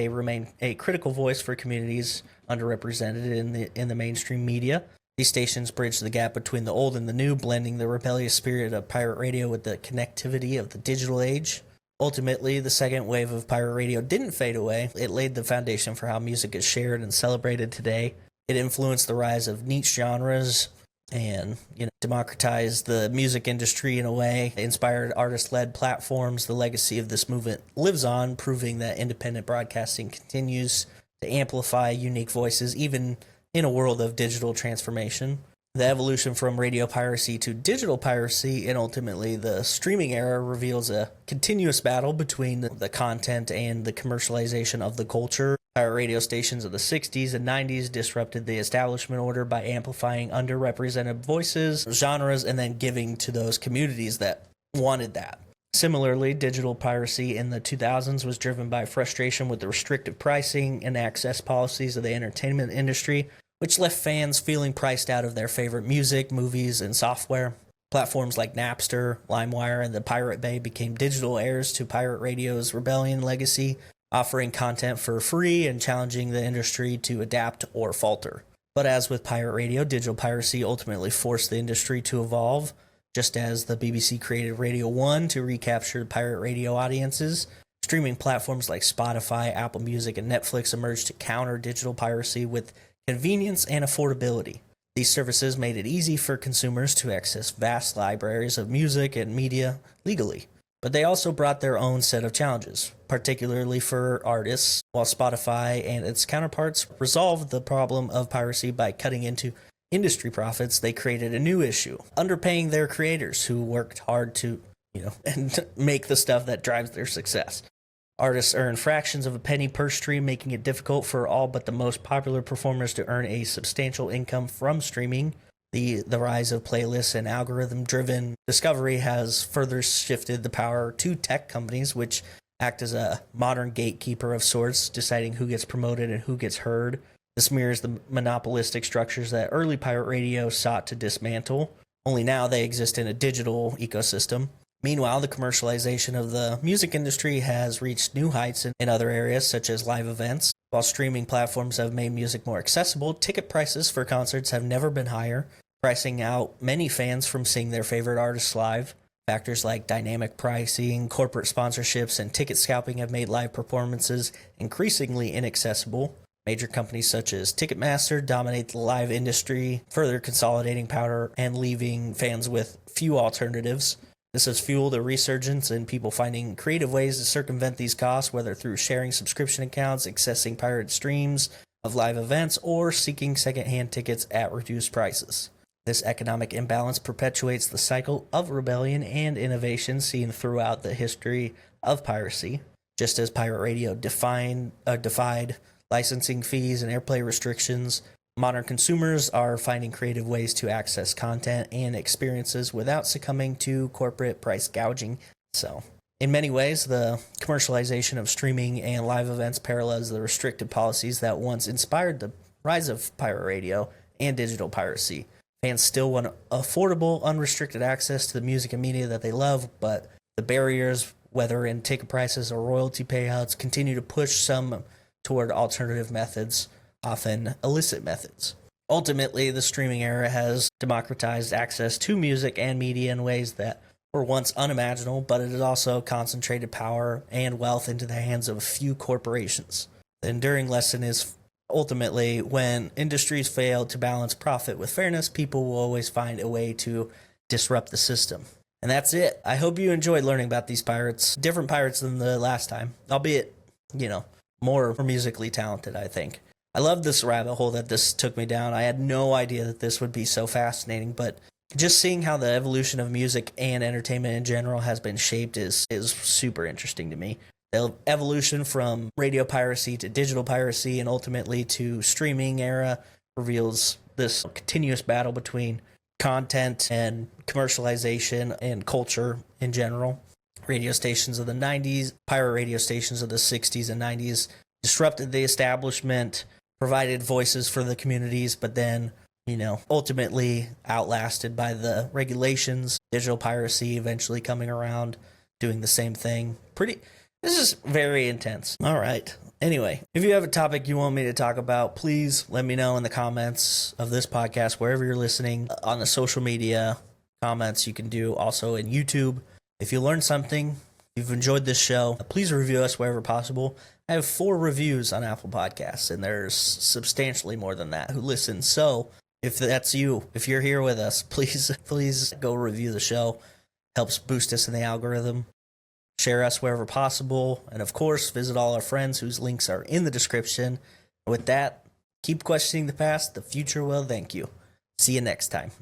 remain a critical voice for communities underrepresented in the mainstream media. These stations bridge the gap between the old and the new, blending the rebellious spirit of pirate radio with the connectivity of the digital age. Ultimately, the second wave of pirate radio didn't fade away. It laid the foundation for how music is shared and celebrated today. It influenced the rise of niche genres and democratized the music industry in a way. It inspired artist-led platforms. The legacy of this movement lives on, proving that independent broadcasting continues to amplify unique voices, even in a world of digital transformation. The evolution from radio piracy to digital piracy and ultimately the streaming era reveals a continuous battle between the content and the commercialization of the culture. Pirate radio stations of the 60s and 90s disrupted the establishment order by amplifying underrepresented voices, genres, and then giving to those communities that wanted that. Similarly, digital piracy in the 2000s was driven by frustration with the restrictive pricing and access policies of the entertainment industry, which left fans feeling priced out of their favorite music, movies, and software. Platforms like Napster, LimeWire, and the Pirate Bay became digital heirs to pirate radio's Rebellion legacy, offering content for free and challenging the industry to adapt or falter. But as with pirate radio, digital piracy ultimately forced the industry to evolve. Just as the BBC created Radio 1 to recapture pirate radio audiences, streaming platforms like Spotify, Apple Music, and Netflix emerged to counter digital piracy with convenience and affordability. These services made it easy for consumers to access vast libraries of music and media legally. But they also brought their own set of challenges, particularly for artists, while Spotify and its counterparts resolved the problem of piracy by cutting into industry profits. They created a new issue, underpaying their creators who worked hard to, and make the stuff that drives their success. Artists earn fractions of a penny per stream, making it difficult for all but the most popular performers to earn a substantial income from streaming. The rise of playlists and algorithm-driven discovery has further shifted the power to tech companies, which act as a modern gatekeeper of sorts, deciding who gets promoted and who gets heard. This mirrors the monopolistic structures that early pirate radio sought to dismantle, only now they exist in a digital ecosystem. Meanwhile, the commercialization of the music industry has reached new heights in other areas, such as live events. While streaming platforms have made music more accessible, ticket prices for concerts have never been higher, pricing out many fans from seeing their favorite artists live. Factors like dynamic pricing, corporate sponsorships, and ticket scalping have made live performances increasingly inaccessible. Major companies such as Ticketmaster dominate the live industry, further consolidating power and leaving fans with few alternatives. This has fueled a resurgence in people finding creative ways to circumvent these costs, whether through sharing subscription accounts, accessing pirated streams of live events, or seeking secondhand tickets at reduced prices. This economic imbalance perpetuates the cycle of rebellion and innovation seen throughout the history of piracy. Just as pirate radio defied licensing fees and airplay restrictions, modern consumers are finding creative ways to access content and experiences without succumbing to corporate price gouging. So, in many ways, the commercialization of streaming and live events parallels the restrictive policies that once inspired the rise of pirate radio and digital piracy. Fans still want affordable, unrestricted access to the music and media that they love, but the barriers, whether in ticket prices or royalty payouts, continue to push some toward alternative methods, often illicit methods. Ultimately, the streaming era has democratized access to music and media in ways that were once unimaginable, but it has also concentrated power and wealth into the hands of a few corporations. The enduring lesson is ultimately, when industries fail to balance profit with fairness, people will always find a way to disrupt the system. And that's it. I hope you enjoyed learning about these pirates. Different pirates than the last time, albeit, more musically talented, I think. I love this rabbit hole that this took me down. I had no idea that this would be so fascinating, but just seeing how the evolution of music and entertainment in general has been shaped is super interesting to me. The evolution from radio piracy to digital piracy and ultimately to streaming era reveals this continuous battle between content and commercialization and culture in general. Radio stations of the 90s, pirate radio stations of the 60s and 90s disrupted the establishment, provided voices for the communities, but then, ultimately outlasted by the regulations. Digital piracy eventually coming around, doing the same thing. This is very intense. All right. Anyway, if you have a topic you want me to talk about, please let me know in the comments of this podcast, wherever you're listening, on the social media comments you can do, also in YouTube. If you learned something, if you've enjoyed this show, please review us wherever possible. I have 4 reviews on Apple Podcasts, and there's substantially more than that who listen. So if that's you, if you're here with us, please go review the show. Helps boost us in the algorithm. Share us wherever possible. And of course, visit all our friends whose links are in the description. With that, keep questioning the past. The future will thank you. See you next time.